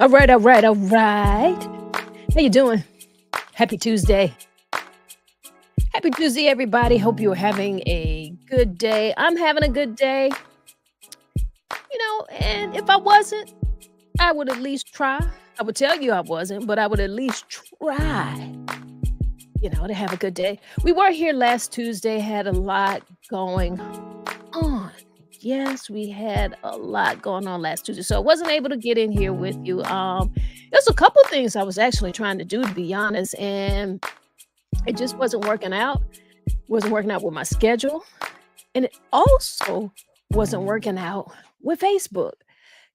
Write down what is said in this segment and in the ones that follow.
All right, all right, all right. How you doing? Happy Tuesday. Happy Tuesday, everybody. Hope you're having a good day. I'm having a good day. And if I wasn't, I would at least try. I would tell you I wasn't, but I would at least try, to have a good day. We were here last Tuesday, had a lot going on. Yes, we had a lot going on last Tuesday, so I wasn't able to get in here with you. There's a couple things I was actually trying to do, to be honest, and it just wasn't working out. Wasn't working out with my schedule, and it also wasn't working out with Facebook,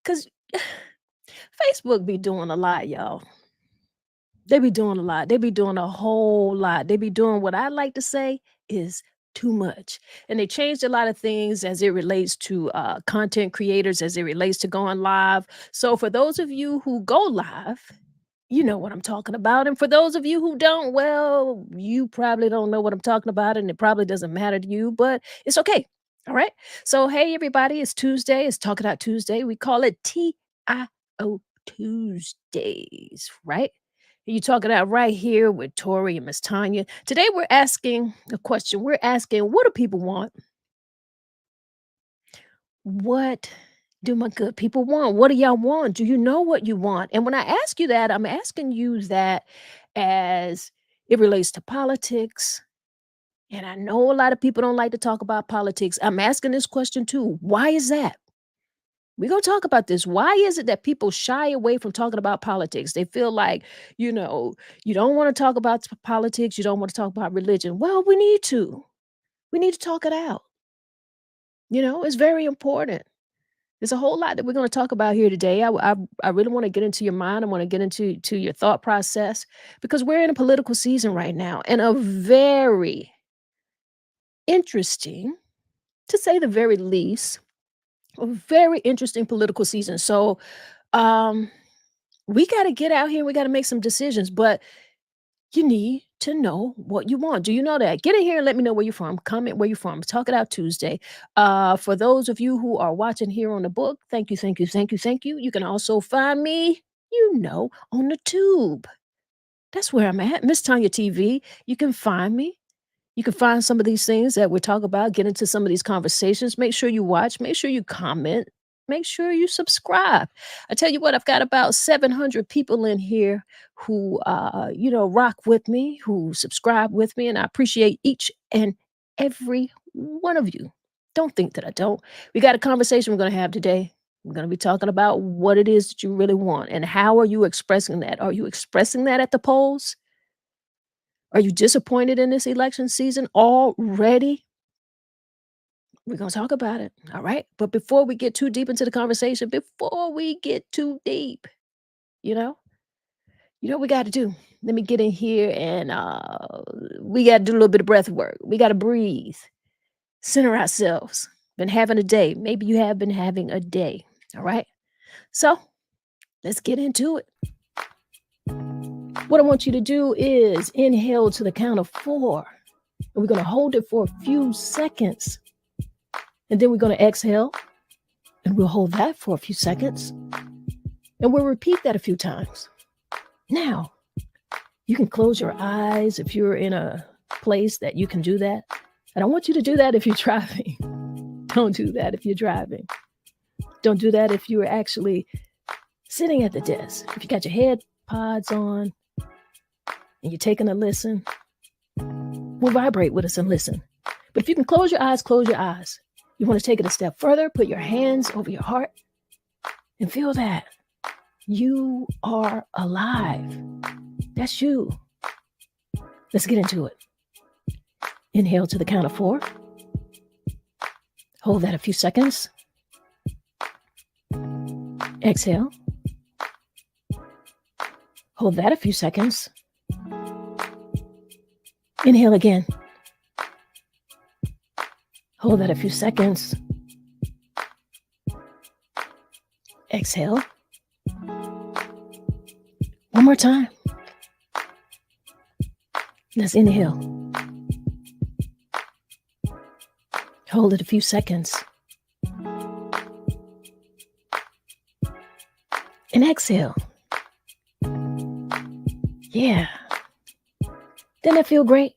because Facebook be doing a lot, y'all. They be doing a lot. They be doing a whole lot. They be doing what I like to say is too much. And they changed a lot of things as it relates to content creators, as it relates to going live. So for those of you who go live, you know what I'm talking about. And for those of you who don't, well, you probably don't know what I'm talking about, and it probably doesn't matter to you, but it's okay. All right. So, hey, everybody, it's Tuesday. It's Talk It Out Tuesday. We call it TIO Tuesdays, right? You talk it out right here with Tori and Miss Tonya. Today we're asking a question. We're asking, what do people want? What do my good people want? What do y'all want? Do you know what you want? And when I ask you that, I'm asking you that as it relates to politics. And I know a lot of people don't like to talk about politics. I'm asking this question too. Why is that? We're going to talk about this. Why is it that people shy away from talking about politics? They feel like, you don't want to talk about politics. You don't want to talk about religion. Well, we need to. We need to talk it out. It's very important. There's a whole lot that we're going to talk about here today. I really want to get into your mind. I want to get into your thought process, because we're in a political season right now, and a very interesting, to say the very least, a very interesting political season. So, um, we got to get out here. We got to make some decisions, but you need to know what you want. Do you know that? Get in here and let me know where you're from. Comment where you're from. Talk It Out Tuesday. For those of you who are watching here on the book, thank you, thank you, thank you, thank you. You can also find me, on the tube. That's where I'm at. Miss Tanya TV. You can find me. You can find some of these things that we talk about, get into some of these conversations. Make sure you watch, make sure you comment, make sure you subscribe. I tell you what, I've got about 700 people in here who, rock with me, who subscribe with me, and I appreciate each and every one of you. Don't think that I don't. We got a conversation we're going to have today. We're going to be talking about what it is that you really want, and how are you expressing that? Are you expressing that at the polls? Are you disappointed in this election season already? We're going to talk about it. All right. But before we get too deep into the conversation, before we get too deep, you know, what we got to do. Let me get in here, and we got to do a little bit of breath work. We got to breathe, center ourselves. Been having a day. Maybe you have been having a day. All right. So let's get into it. What I want you to do is inhale to the count of 4. And we're going to hold it for a few seconds. And then we're going to exhale. And we'll hold that for a few seconds. And we'll repeat that a few times. Now, you can close your eyes if you're in a place that you can do that. I don't want you to do that if you're driving. Don't do that if you're driving. Don't do that if you're actually sitting at the desk. If you got your head pods on and you're taking a listen, we'll vibrate with us and listen. But if you can close your eyes, close your eyes. You want to take it a step further, put your hands over your heart and feel that you are alive. That's you. Let's get into it. Inhale to the count of 4. Hold that a few seconds. Exhale. Hold that a few seconds. Inhale again. Hold that a few seconds. Exhale. One more time. Let's inhale. Hold it a few seconds. And exhale. Yeah. Didn't that feel great?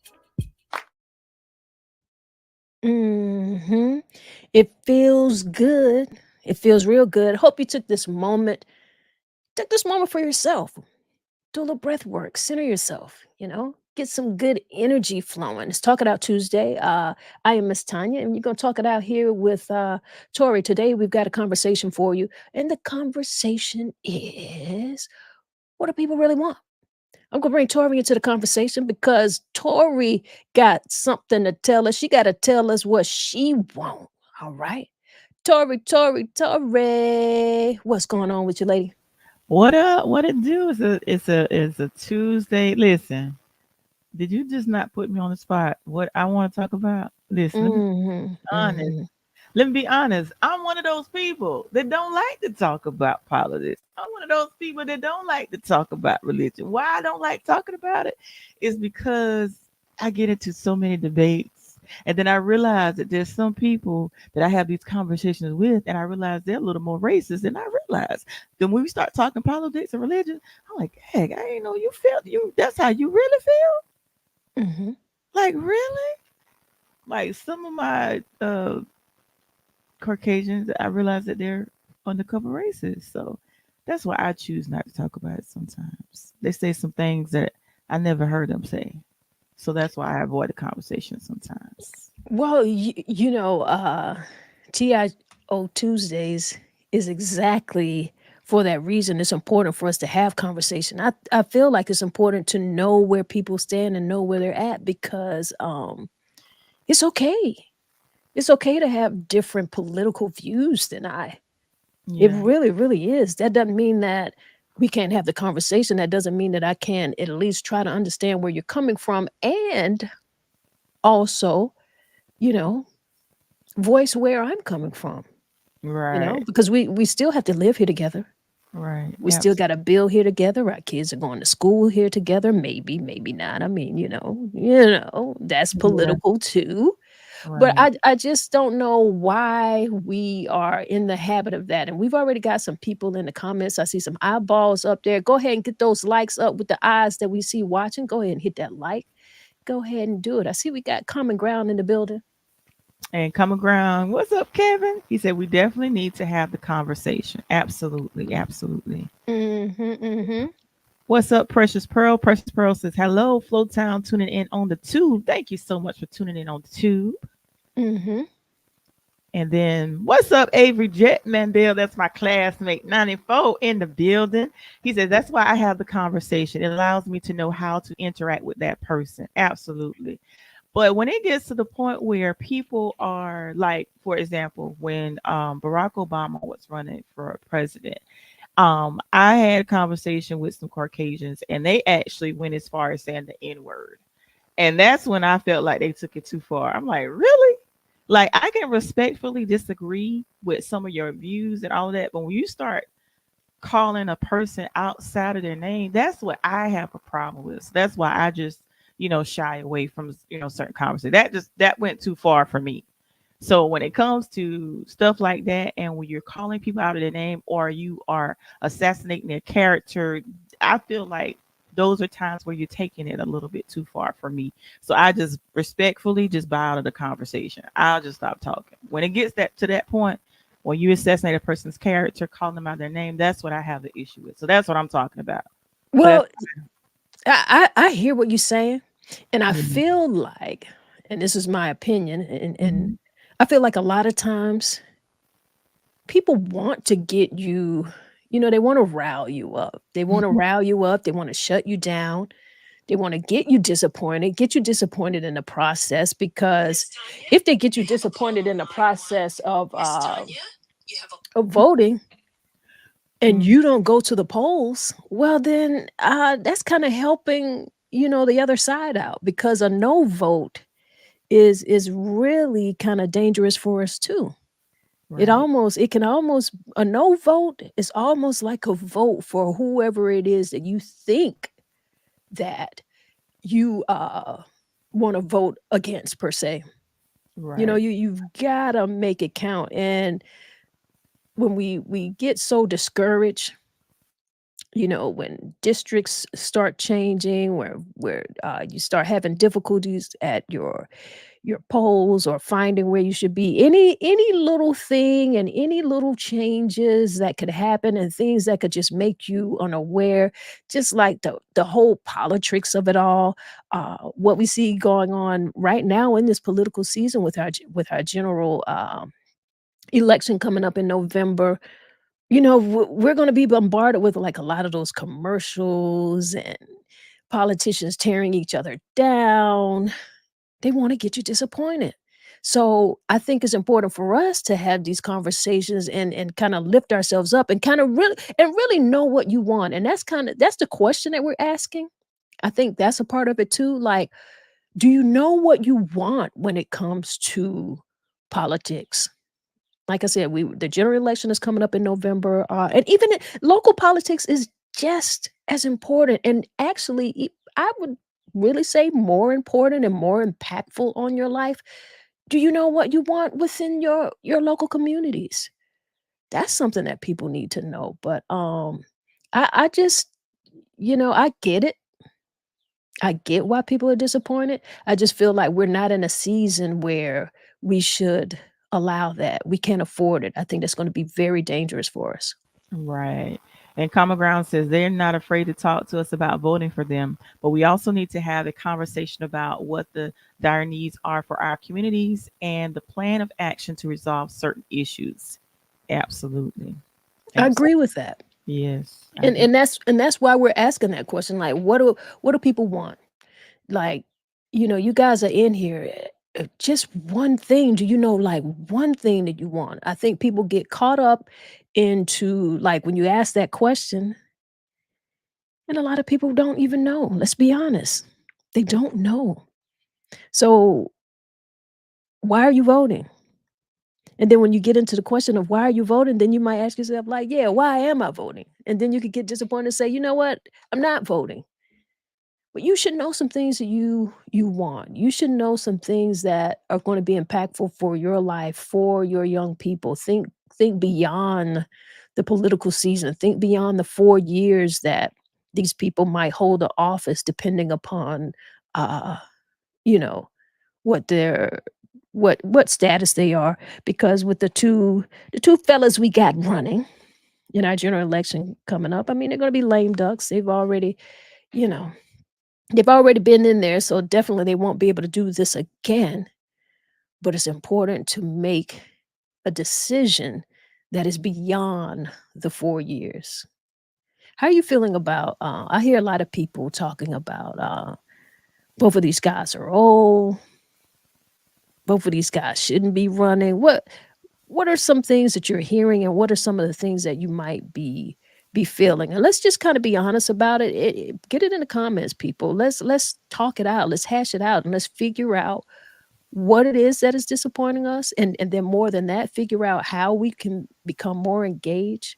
Mhm. It feels good. It feels real good. Hope you took this moment for yourself. Do a little breath work, center yourself, get some good energy flowing. It's Talk It Out Tuesday. I am Miss Tanya, and you're going to talk it out here with Tori. Today, we've got a conversation for you, and the conversation is, what do people really want? I'm going to bring Tori into the conversation because Tori got something to tell us. She got to tell us what she wants. All right. Tori. What's going on with you, lady? What up? What it do? It's a Tuesday. Listen, did you just not put me on the spot? What I want to talk about? Listen, let me be Hmm. honest. Hmm. Let me be honest. I'm one of those people that don't like to talk about politics. I'm one of those people that don't like to talk about religion. Why I don't like talking about it is because I get into so many debates. And then I realize that there's some people that I have these conversations with, and I realize they're a little more racist than I realize. Then when we start talking politics and religion, I'm like, heck, I didn't know you felt you. That's how you really feel. Hmm. Like really? Like some of my Caucasians, I realize that they're undercover racists. So that's why I choose not to talk about it sometimes. They say some things that I never heard them say. So that's why I avoid the conversation sometimes. Well, TIO Tuesdays is exactly for that reason. It's important for us to have conversation. I feel like it's important to know where people stand and know where they're at because it's okay. It's okay to have different political views than I. It Yeah, really, really is. That doesn't mean that we can't have the conversation. That doesn't mean that I can at least try to understand where you're coming from and also, you know, voice where I'm coming from, right, because we still have to live here together. right. We still got to Absolutely. build here together. Our kids are going to school here together. Maybe, maybe not. I mean, that's Yeah, political too. But right. I just don't know why we are in the habit of that. And we've already got some people in the comments. I see some eyeballs up there. Go ahead and get those likes up with the eyes that we see watching. Go ahead and hit that like. Go ahead and do it. I see we got common ground in the building. And common ground. What's up, Kevin? He said we definitely need to have the conversation. Absolutely, absolutely. Mm-hmm, mm-hmm, What's up, Precious Pearl? Precious Pearl says, hello, Flowtown, tuning in on the tube. Thank you so much for tuning in on the tube. mm-hmm. And then, what's up, Avery Jet Mandel? That's my classmate, 94 in the building. He says, that's why I have the conversation. It allows me to know how to interact with that person. Absolutely. But when it gets to the point where people are like, for example, when Barack Obama was running for president, I had a conversation with some Caucasians, and they actually went as far as saying the N word. And that's when I felt like they took it too far. I'm like, really? Like, I can respectfully disagree with some of your views and all of that, but when you start calling a person outside of their name, that's what I have a problem with. So that's why I just, shy away from, certain conversations. That went too far for me. So when it comes to stuff like that, and when you're calling people out of their name or you are assassinating their character, I feel like those are times where you're taking it a little bit too far for me. So I just respectfully just bow out of the conversation. I'll just stop talking. When it gets that to that point, when you assassinate a person's character, calling them out their name, that's what I have the issue with. So that's what I'm talking about. So that's Well, I hear what you're saying, and I yeah. feel like, and this is my opinion, and Mhm. I feel like a lot of times people want to get you, they want to rile you up. They want to Mhm. rile you up. They want to shut you down. They want to get you disappointed in the process because if they get you disappointed in the process of voting and Mhm. you don't go to the polls, well, then that's kind of helping, the other side out because a no vote is really kind of dangerous for us too. Right. It can almost a no vote is almost like a vote for whoever it is that you think that you want to vote against per se. Right. You've got to make it count. And when we get so discouraged, when districts start changing, where you start having difficulties at your polls or finding where you should be. Any little thing and any little changes that could happen and things that could just make you unaware, just like the whole politics of it all. What we see going on right now in this political season with our general election coming up in November. We're going to be bombarded with like a lot of those commercials and politicians tearing each other down. They wanna get you disappointed. So, I think it's important for us to have these conversations and kinda lift ourselves up and kinda really know what you want, and that's the question that we're asking. I think that's a part of it too, like, do you know what you want when it comes to politics? Like I said, we the general election is coming up in November, and even local politics is just as important, and actually, I would really say more important and more impactful on your life. Do you know what you want within your local communities? That's something that people need to know. But I just I get it. I get why people are disappointed. I just feel like we're not in a season where we should allow that. We can't afford it. I think that's gonna be very dangerous for us. Right. And Common Ground says they're not afraid to talk to us about voting for them, but we also need to have a conversation about what the dire needs are for our communities and the plan of action to resolve certain issues. Absolutely. I Absolutely. agree with that. Yes, I And do. that's why we're asking that question, like, what do people want? Like, you guys are in here, just one thing. Do you know, like, one thing that you want? I think people get caught up into, like, when you ask that question, and a lot of people don't even know, let's be honest. They don't know. So, why are you voting? And then when you get into the question of why are you voting, then you might ask yourself, like, "Yeah, why am I voting?" And then you could get disappointed and say, "You know what? I'm not voting." But you should know some things that you want. You should know some things that are gonna be impactful for your life, for your young people. Think beyond the political season. Think beyond the 4 years that these people might hold the office depending upon, uh, you know, what their what status they are. Because with the two fellas we got running in our general election coming up, I mean, they're gonna be lame ducks. You know They've already been in there, so definitely they won't be able to do this again, but it's important to make a decision that is beyond the 4 years. How are you feeling about, I hear a lot of people talking about, both of these guys are old, both of these guys shouldn't be running. What are some things that you're hearing, and what are some of the things that you might be feeling? And let's just kinda be honest about it. Get it in the comments, people. Let's talk it out. Let's hash it out, and let's figure out what it is that is disappointing us, and then more than that, figure out how we can become more engaged,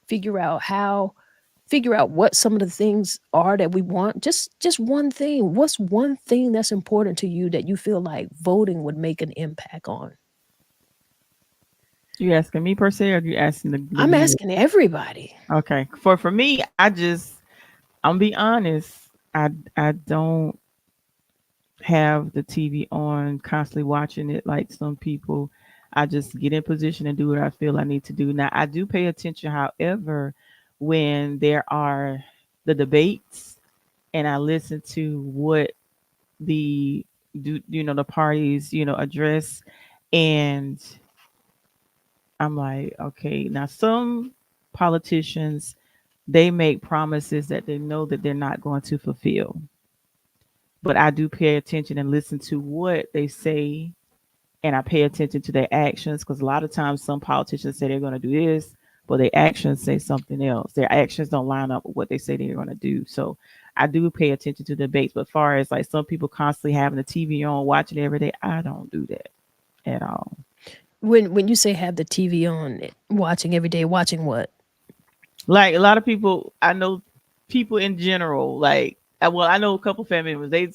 figure out how figure out what some of the things are that we want. Just one thing. What's one thing that's important to you that you feel like voting would make an impact on? You asking me per se, or you asking the I'm viewer? asking everybody. Okay. For me, I'm be honest. I don't have the TV on, constantly watching it like some people. I just get in position and do what I feel I need to do. Now, I do pay attention, however, when there are the debates and I listen to what the the parties, address, and I'm like, okay, now some politicians, they make promises that they know that they're not going to fulfill. But I do pay attention and listen to what they say, and I pay attention to their actions, because a lot of times some politicians say they're going to do this, but their actions say something else. Their actions don't line up with what they say they're going to do. So I do pay attention to debates. But far as like some people constantly having the TV on, watching it every day, I don't do that at all. When you say have the TV on, watching every day, watching what? Like a lot of people, I know people in general, like well, I know a couple family members. They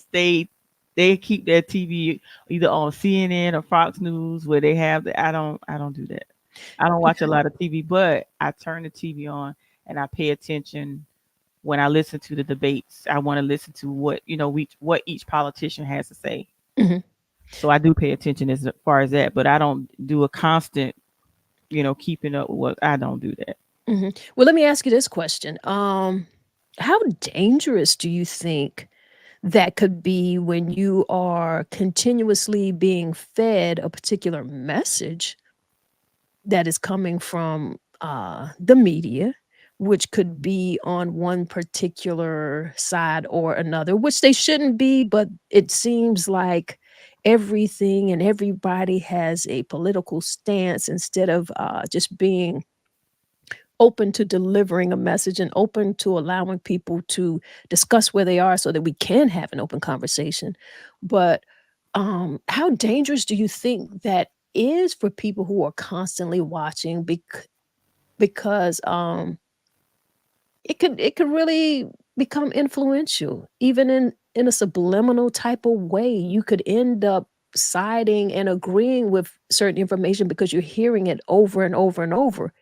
keep their TV either on CNN or Fox News where they have the. I don't do that. I don't watch a lot of TV, but I turn the TV on and I pay attention when I listen to the debates. I want to listen to what what each politician has to say. Mhm, So I do pay attention as far as that, but I don't do a constant, keeping up with what I don't do that. mhm. Well, let me ask you this question. How dangerous do you think that could be when you are continuously being fed a particular message that is coming from the media, which could be on one particular side or another, which they shouldn't be, but it seems like everything and everybody has a political stance instead of just being open to delivering a message and open to allowing people to discuss where they are so that we can have an open conversation. But how dangerous do you think that is for people who are constantly watching because it could really become influential even in a subliminal type of way. You could end up siding and agreeing with certain information because you're hearing it over and over and over,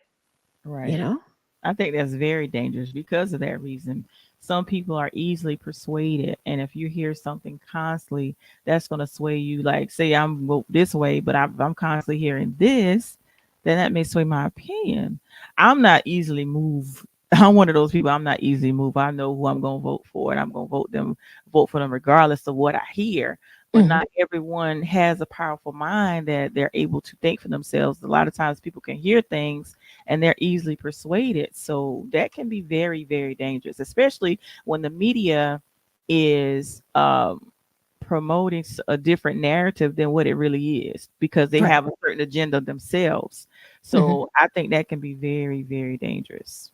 you Right. know? I think that's very dangerous because of that reason. Some people are easily persuaded, and if you hear something constantly, that's going to sway you. Like, say I'm vote this way, but I'm constantly hearing this, then that may sway my opinion. I'm not easily moved. I'm one of those people. I'm not easily moved. I know who I'm going to vote for, and I'm going to vote for them regardless of what I hear. But Mhm. not everyone has a powerful mind that they're able to think for themselves. A lot of times, people can hear things and they're easily persuaded. So that can be very, very dangerous, especially when the media is promoting a different narrative than what it really is because they Right. have a certain agenda themselves. Mhm. So I think that can be very, very dangerous.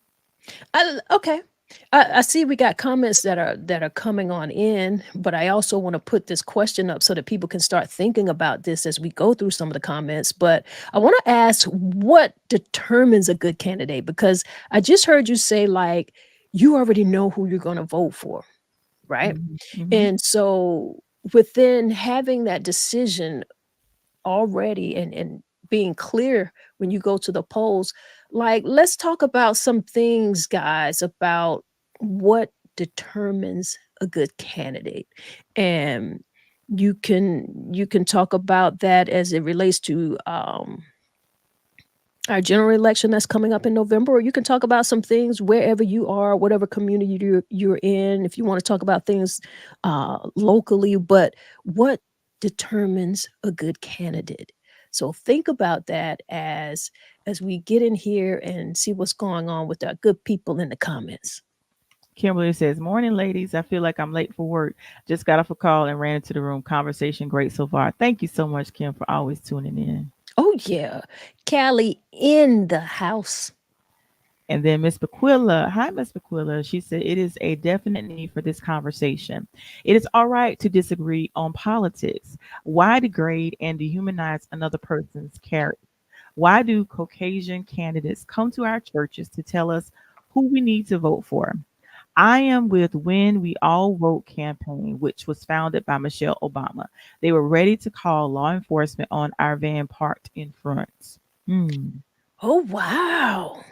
Okay. I see we got comments that are coming on in, but I also want to put this question up so that people can start thinking about this as we go through some of the comments. But I want to ask what determines a good candidate because I just heard you say like you already know who you're going to vote for, right? Hmm. Hmm. And so within having that decision already and being clear when you go to the polls, like let's talk about some things guys about what determines a good candidate. And you can talk about that as it relates to our general election that's coming up in November, or you can talk about some things wherever you are, whatever community you're in. If you want to talk about things locally, but what determines a good candidate? So think about that as we get in here and see what's going on with our good people in the comments. Kimberly says, "Morning, ladies. I feel like I'm late for work. Just got off a call and ran into the room. Conversation great so far. Thank you so much, Kim, for always tuning in." Oh yeah, Callie in the house. And then Miss Bequilla, hi Miss Bequilla. She said it is a definite need for this conversation. It is all right to disagree on politics. Why degrade and dehumanize another person's character? Why do Caucasian candidates come to our churches to tell us who we need to vote for? I am with When We All Vote campaign, which was founded by Michelle Obama. They were ready to call law enforcement on our van parked in front. Hmm. Oh wow.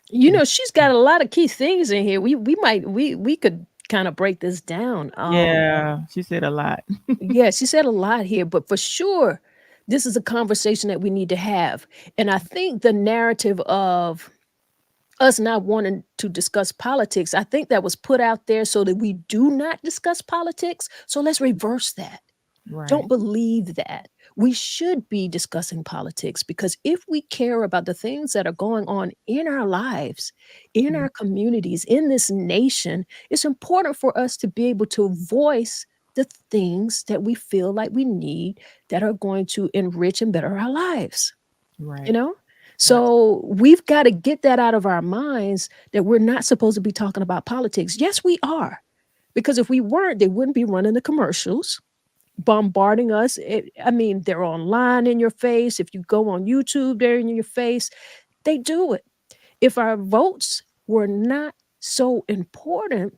You And know, she's got a lot of key things in here. We could kind of break this down. yeah, she said a lot. Yeah, she said a lot here, but for sure, this is a conversation that we need to have. And I think the narrative of us not wanting to discuss politics, I think that was put out there so that we do not discuss politics. So let's reverse that. Don't Right. believe that. We should be discussing politics because if we care about the things that are going on in our lives, in Mm. our communities, in this nation, it's important for us to be able to voice the things that we feel like we need that are going to enrich and better our lives, you Right. know? Right. So we've got to get that out of our minds that we're not supposed to be talking about politics. Yes, we are. Because if we weren't, they wouldn't be running the commercials bombarding us. I mean, they're online in your face. If you go on YouTube, they're in your face. They do it. If our votes were not so important,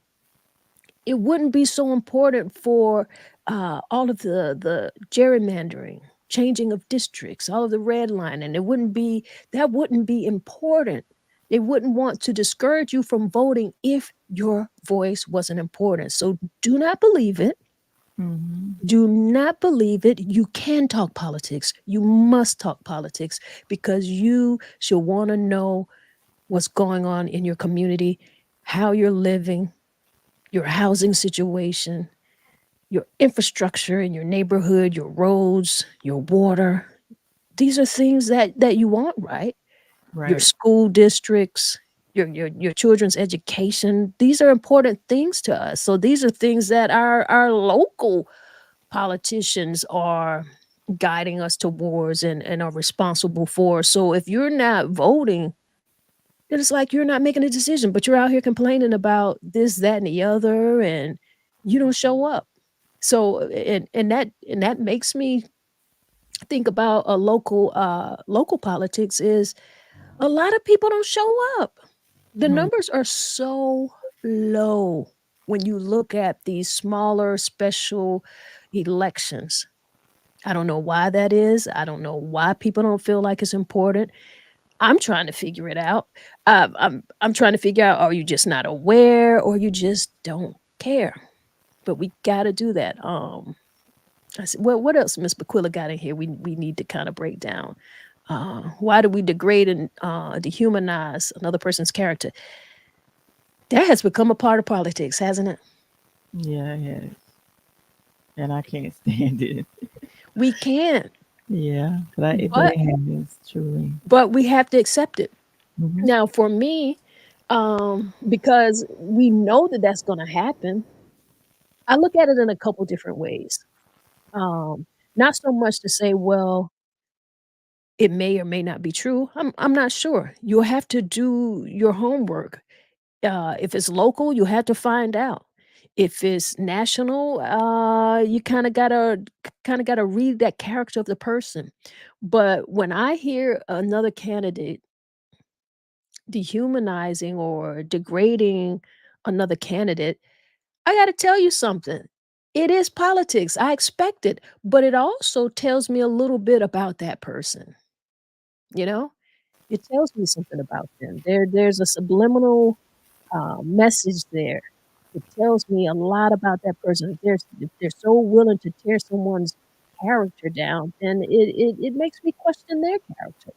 it wouldn't be so important for all of the gerrymandering, changing of districts, all of the redlining. It wouldn't be that wouldn't be important They wouldn't want to discourage you from voting if your voice wasn't important. So do not believe it. Hmm. Do not believe it. You can talk politics. You must talk politics because you should want to know what's going on in your community, how you're living, your housing situation, your infrastructure in your neighborhood, your roads, your water. These are things that you want, right? Your Right. school districts, your children's education. These are important things to us. So these are things that our local politicians are guiding us towards and are responsible for. So if you're not voting, then it's like you're not making a decision, but you're out here complaining about this, that, and the other, and you don't show up. So and that makes me think about a local politics is a lot of people don't show up. The Right. numbers are so low when you look at these smaller special elections. I don't know why that is. I don't know why people don't feel like it's important. I'm trying to figure it out. I'm trying to figure out, are you just not aware or you just don't care? But we got to do that. I said, well, what else Miss Bequilla got in here? We need to kind of break down. Why do we degrade and dehumanize another person's character? That has become a part of politics, hasn't it? Yeah, it has. And I can't stand it. We can, Yeah, but but it has truly. we have to accept it. Hmm. Now, for me, because we know that that's going to happen, I look at it in a couple different ways. Um, Not so much to say, well, it may or may not be true. I'm not sure. You'll have to do your homework. If it's local, you have to find out. If it's national, you kind of gotta read that character of the person. But when I hear another candidate dehumanizing or degrading another candidate, I got to tell you something. It is politics. I expect it, but it also tells me a little bit about that person. You know, it tells me something about them. There's a subliminal message there. It tells me a lot about that person. If they're so willing to tear someone's character down, then it makes me question their character.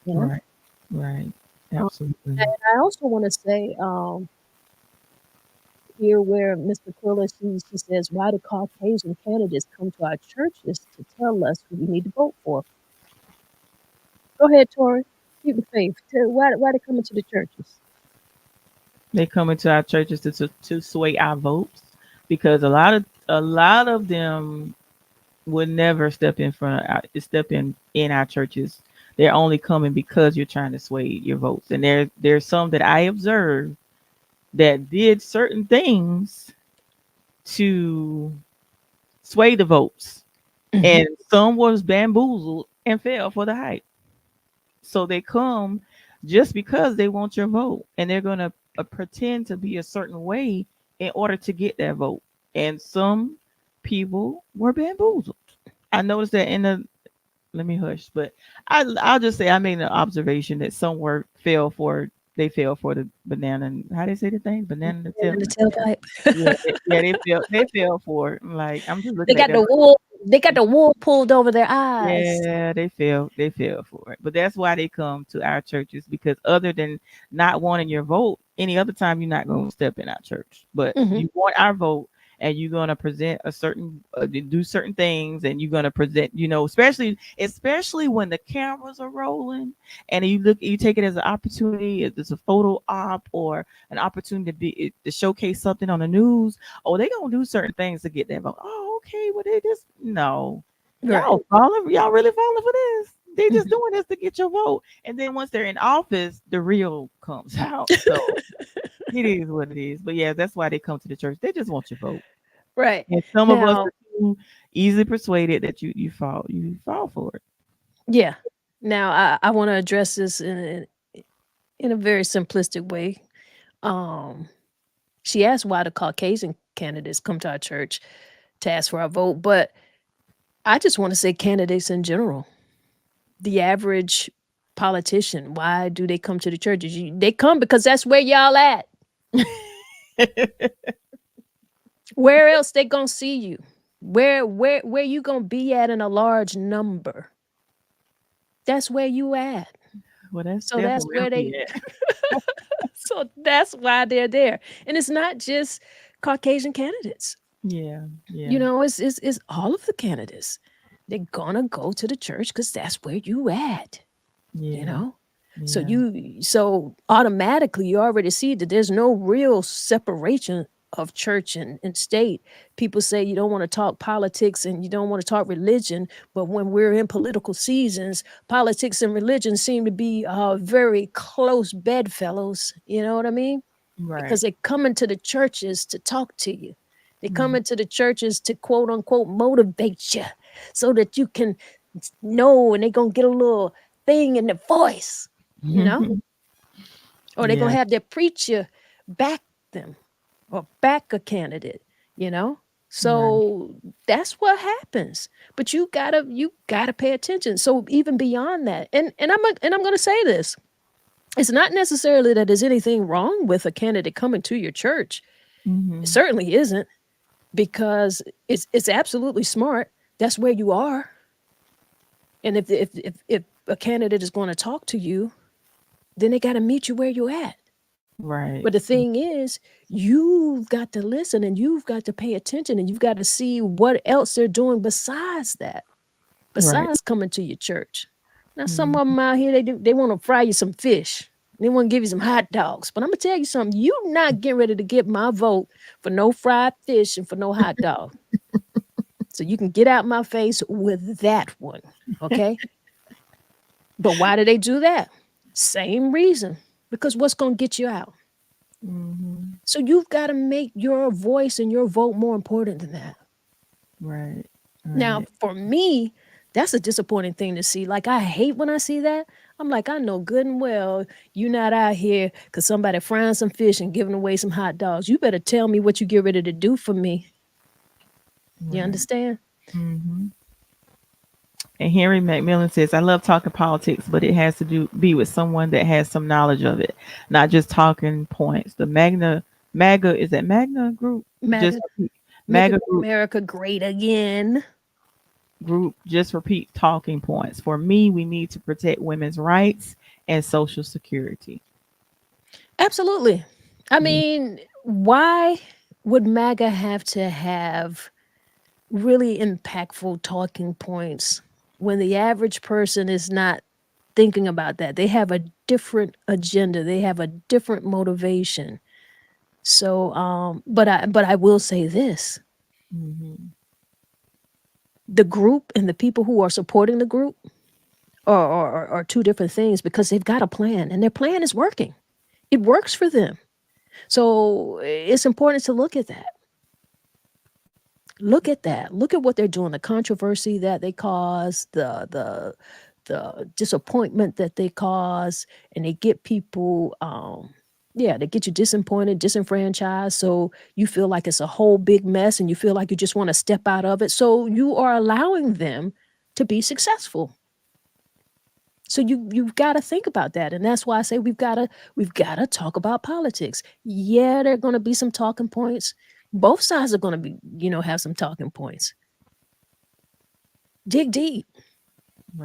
You know. Right. Right. Um, Absolutely. and I also want to say here where Mr. Quilla, she says, why do Caucasian candidates come to our churches to tell us who we need to vote for? Go ahead, Tori. Keep the faith. Why they coming to the churches? They come into our churches to sway our votes because a lot of them would never step in front of step in our churches. They're only coming because you're trying to sway your votes. And there's some that I observed that did certain things to sway the votes. Hmm. And some was bamboozled and fell for the hype. So they come just because they want your vote, and they're going to pretend to be a certain way in order to get that vote. And some people were bamboozled. I noticed that in the let me hush, but I'll just say I made an observation that some were fell for the banana and how they say the thing banana in the In tail. the tailpipe. Yeah, they fell for it. I'm just They looking at got them. the wool. They got the wool pulled over their eyes. Yeah, they fell for it. But that's why they come to our churches because other than not wanting your vote, any other time you're not going to step in our church. But Hmm. you want our vote and you're going to present a certain do certain things and you're going to present, especially when the cameras are rolling and you take it as an opportunity, if it's a photo op or an opportunity to showcase something on the news. Oh, they going to do certain things to get that vote. Oh, okay, well they just no. Right. Y'all really falling for this. They just Mhm. doing this to get your vote. And then once they're in office, the real comes out. So it is what it is. But yeah, that's why they come to the church. They just want your vote. Right. And some of us Now, are too easily persuaded that you fall for it. yeah. Now I want to address this in a very simplistic way. Um, she asked why the Caucasian candidates come to our church to ask for our vote, but I just want to say candidates in general. The average politician, why do they come to the churches? They come because that's where y'all at. Where else they gonna see you? Where you gonna be at in a large number? That's where you at. Well, that's So that's definitely where where we they at. so that's why they're there. And it's not just Caucasian candidates. Yeah, You yeah, know, it's all of the candidates. They're gonna go to the church because that's where you at, you yeah, know? So yeah. so automatically you already see that there's no real separation of church and state. People say you don't want to talk politics and you don't want to talk religion, but when we're in political seasons, politics and religion seem to be very close bedfellows. You know what I mean? Right. Because they come into the churches to talk to you. They come Mm. into the churches to quote unquote motivate you so that you can know, and they're going to get a little thing in their voice, you know, or they're going Yeah, to have their preacher back them or back a candidate, you know. right. So that's what happens. But you gotta pay attention. So even beyond that, and I'm gonna say this, it's not necessarily that there's anything wrong with a candidate coming to your church. It Mhm. certainly isn't, because it's absolutely smart. That's where you are. And if a candidate is going to talk to you, then they got to meet you where you're at. Right. But the thing is, you've got to listen and you've got to pay attention and you've got to see what else they're doing besides that, Right. besides coming to your church. Now, some Mm. of them out here, they want to fry you some fish. They want to give you some hot dogs. But I'm going to tell you something. You not getting ready to get my vote for no fried fish and for no hot dog. So you can get out my face with that one. Okay. But why do they do that? Same reason. Because what's going to get you out? Mhm. So you've got to make your voice and your vote more important than that. Right. Now, Right. for me, that's a disappointing thing to see. Like, I hate when I see that. I'm like, I know good and well you're not out here because somebody frying some fish and giving away some hot dogs. You better tell me what you get ready to do for me. You Right. understand? Mhm. And Henry McMillan says, "I love talking politics, but it has to be with someone that has some knowledge of it, not just talking points." The MAGA, is that MAGA group? Just MAGA, repeat, make MAGA America great again. group just repeat talking points. For me, we need to protect women's rights and social security. Absolutely. I Yeah. mean, why would MAGA have to have really impactful talking points when the average person is not thinking about that? They have a different agenda, they have a different motivation. So, but I will say this: Hmm. the group and the people who are supporting the group are two different things because they've got a plan and their plan is working. It works for them. So it's important to look at that. Look at that. Look at what they're doing, the controversy that they cause, the disappointment that they cause, and they get people yeah, they get you disappointed, disenfranchised, so you feel like it's a whole big mess and you feel like you just want to step out of it. So you are allowing them to be successful. So you've got to think about that, and that's why I say we've got to talk about politics. Yeah, there are going to be some talking points. Both sides are going to have some talking points. Dig deep,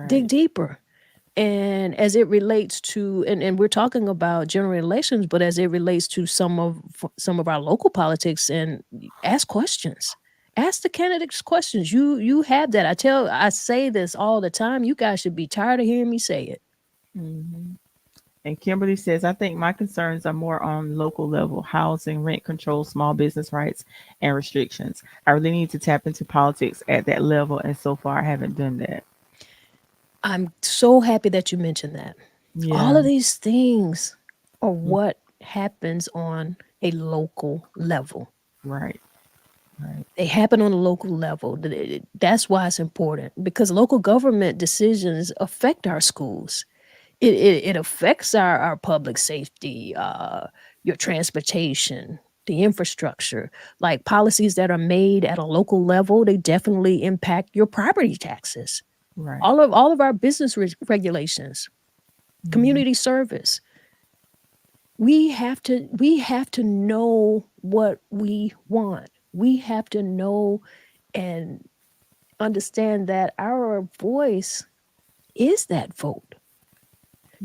dig Right. deeper. And as it relates to, and we're talking about general elections, but as it relates to some of our local politics, and ask questions. Ask the candidates questions. You have that. I say this all the time. You guys should be tired of hearing me say it. Hmm. And Kimberly says, "I think my concerns are more on local level: housing, rent control, small business rights, and restrictions. I really need to tap into politics at that level, and so far I haven't done that." I'm so happy that you mentioned that. All Yeah. of these things are what happens on a local level. Right. Right. They happen on a local level. That's why it's important, because local government decisions affect our schools. It affects our public safety, your transportation, the infrastructure. Like policies that are made at a local level, they definitely impact your property taxes. Right. All of our business regulations. Mhm. community service. We have to know what we want. We have to know and understand that our voice is that vote.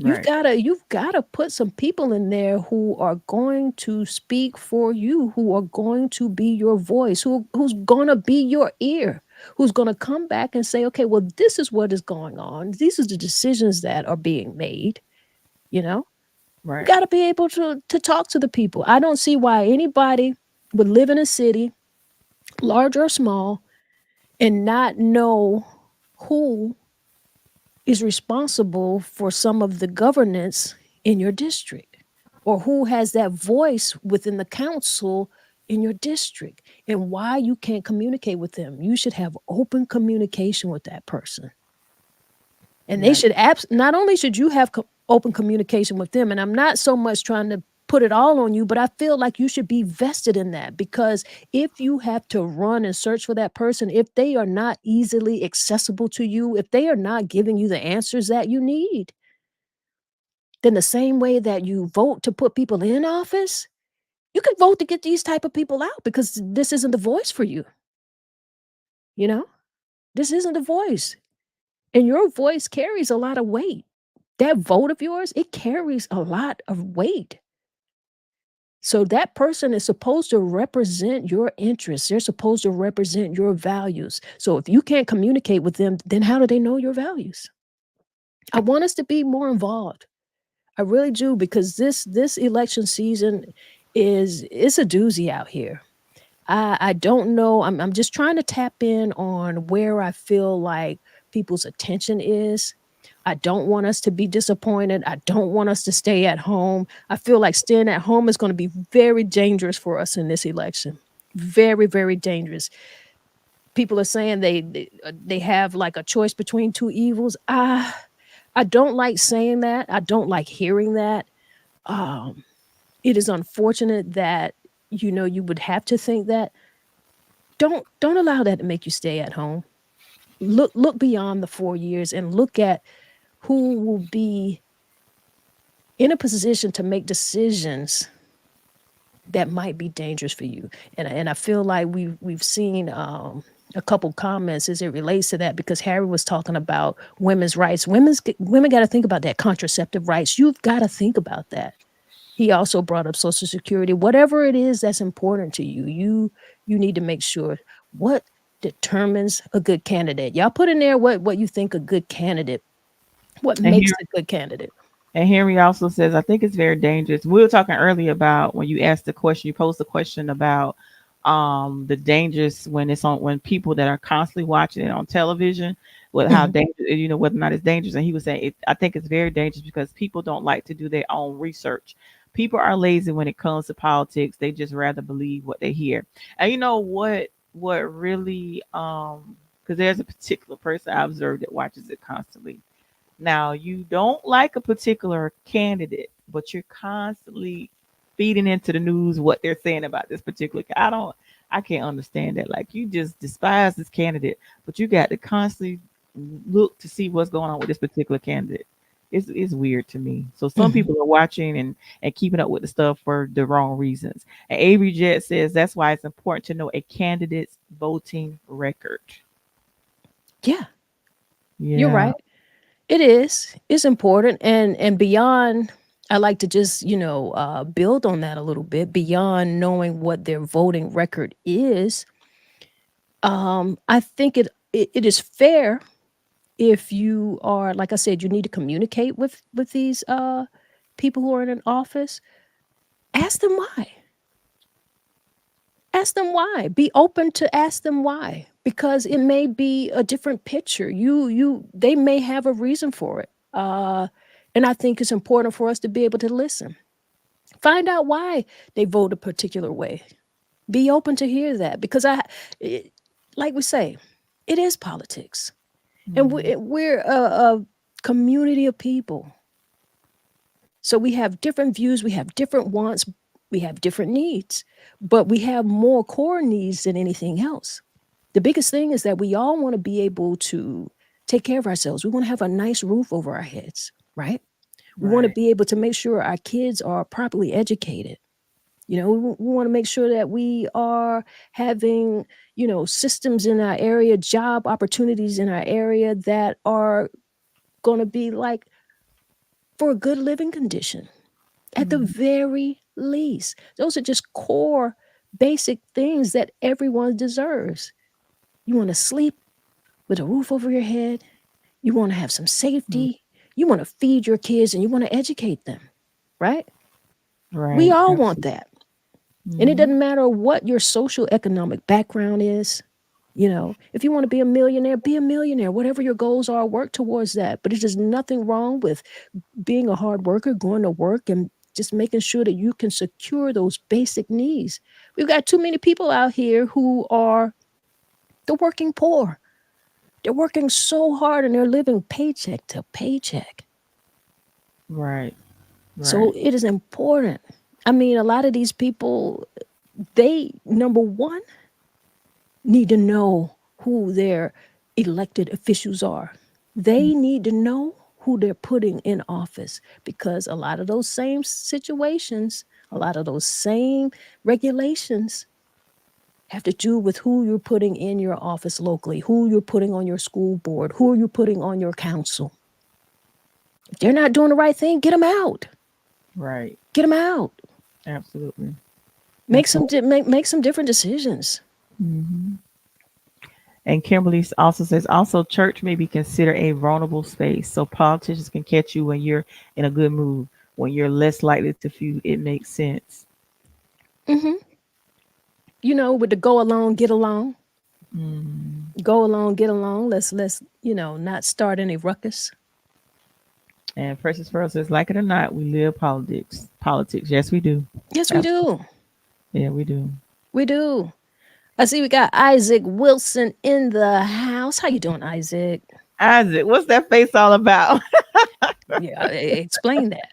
Right. You've got to put some people in there who are going to speak for you, who are going to be your voice, who's going to be your ear, who's going to come back and say, "Okay, well this is what is going on. These are the decisions that are being made," you know? You Right. got to be able to talk to the people. I don't see why anybody would live in a city, large or small, and not know who is responsible for some of the governance in your district, or who has that voice within the council in your district, and why you can't communicate with them. You should have open communication with that person. And they Right. should not only should you have open communication with them, and I'm not so much trying to put it all on you, but I feel like you should be vested in that, because if you have to run and search for that person, if they are not easily accessible to you, if they are not giving you the answers that you need, then the same way that you vote to put people in office, you could vote to get these type of people out, because this isn't the voice for you, you know? This isn't the voice. And your voice carries a lot of weight. That vote of yours, it carries a lot of weight. So that person is supposed to represent your interests. They're supposed to represent your values. So if you can't communicate with them, then how do they know your values? I want us to be more involved. I really do, because this election season is it's a doozy out here. I don't know. I'm just trying to tap in on where I feel like people's attention is. I don't want us to be disappointed. I don't want us to stay at home. I feel like staying at home is going to be very dangerous for us in this election. Very, very dangerous. People are saying they have like a choice between two evils. I don't like saying that. I don't like hearing that. Um, it is unfortunate that you would have to think that. Don't allow that to make you stay at home. Look beyond the 4 years and look at who will be in a position to make decisions that might be dangerous for you. And I feel like we've seen a couple comments as it relates to that, because Harry was talking about women's rights. Women got to think about that, contraceptive rights. You've got to think about that. He also brought up Social Security. Whatever it is that's important to you, you need to make sure what determines a good candidate. Y'all put in there what you think a good candidate, what And makes here a good candidate. and Henry also says, I think it's very dangerous. We were talking earlier about when you asked the question, you posed the question about the dangers when it's on when people that are constantly watching it on television, with how Mhm. dangerous, whether or not it's dangerous. And he was saying I think it's very dangerous because people don't like to do their own research. People are lazy when it comes to politics. They just rather believe what they hear. And you know what really because there's a particular person I observed that watches it constantly. Now, you don't like a particular candidate, but you're constantly feeding into the news what they're saying about this particular. I can't understand that. Like, you just despise this candidate, but you got to constantly look to see what's going on with this particular candidate. It's weird to me. So some Mhm. people are watching and keeping up with the stuff for the wrong reasons. And Avery Jet says that's why it's important to know a candidate's voting record. Yeah, you're Yeah. right. It is. It's important, and beyond. I like to just build on that a little bit. Beyond knowing what their voting record is, I think it is fair if you are, like I said, you need to communicate with these people who are in an office. Ask them why. Ask them why. Be open to ask them why, because it may be a different picture. They may have a reason for it. And I think it's important for us to be able to listen. Find out why they vote a particular way. Be open to hear that, because it, like we say, it is politics, and Mhm. we're a community of people. So we have different views, we have different wants, we have different needs, but we have more core needs than anything else. The biggest thing is that we all want to be able to take care of ourselves. We want to have a nice roof over our heads, right? We want to Right. be able to make sure our kids are properly educated. We want to make sure that we are having, systems in our area, job opportunities in our area that are going to be like for a good living condition at the Mhm. very least. Those are just core basic things that everyone deserves. You want to sleep with a roof over your head. You want to have some Mm. safety. You want to feed your kids and you want to educate them, right? We Right. all want Absolutely. that. And it Hmm. doesn't matter what your social economic background is. If you want to be a millionaire, whatever your goals are, work towards that. But there's nothing wrong with being a hard worker, going to work and just making sure that you can secure those basic needs. We've got too many people out here who are the working poor. They're working so hard and they're living paycheck to paycheck. Right. So Right. it is important. I mean, a lot of these people, they, number one, need to know who their elected officials are. They need to know who they're putting in office because a lot of those same situations, a lot of those same regulations have to do with who you're putting in your office locally, who you're putting on your school board, who you're putting on your council. If they're not doing the right thing, get them out. Right. Get them out. Absolutely. Make That's some what. make some different decisions. Hmm. And Kimberly also says, also church may be considered a vulnerable space, so politicians can catch you when you're in a good mood, when you're less likely to feel it makes sense. Hmm. With the go along, get along. Mm. Go along, get along. Let's not start any ruckus. And Precious Pearl says, like it or not, we live politics. Politics, yes, we do. Yes, we Absolutely, do. yeah, we do. We do. I see we got Isaac Wilson in the house. How you doing, Isaac? Isaac, what's that face all about? Yeah, explain that.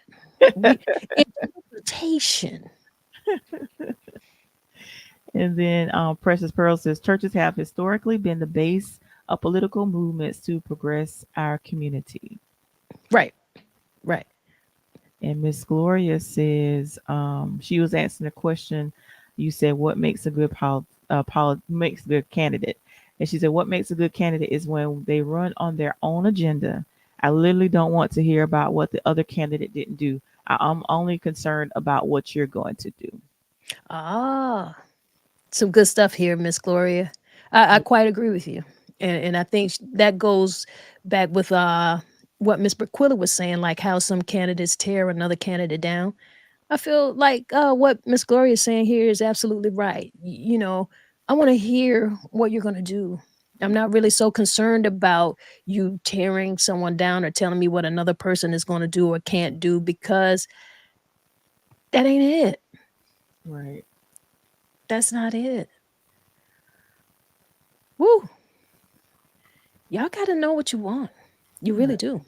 We interpretation. And then Precious Pearl says, churches have historically been the base of political movements to progress our community. Right, right. And Miss Gloria says, she was asking a question. You said, "What makes a good makes a good candidate?" And she said, "What makes a good candidate is when they run on their own agenda. I literally don't want to hear about what the other candidate didn't do. I'm only concerned about what you're going to do." Ah, some good stuff here, Miss Gloria. I quite agree with you, and I think that goes back with what Miss Burquilla was saying, like how some candidates tear another candidate down. I feel like what Miss Gloria is saying here is absolutely right. I want to hear what you're going to do. I'm not really so concerned about you tearing someone down or telling me what another person is going to do or can't do because that ain't it. Right. That's not it. Woo. Y'all got to know what you want. You really Right. do.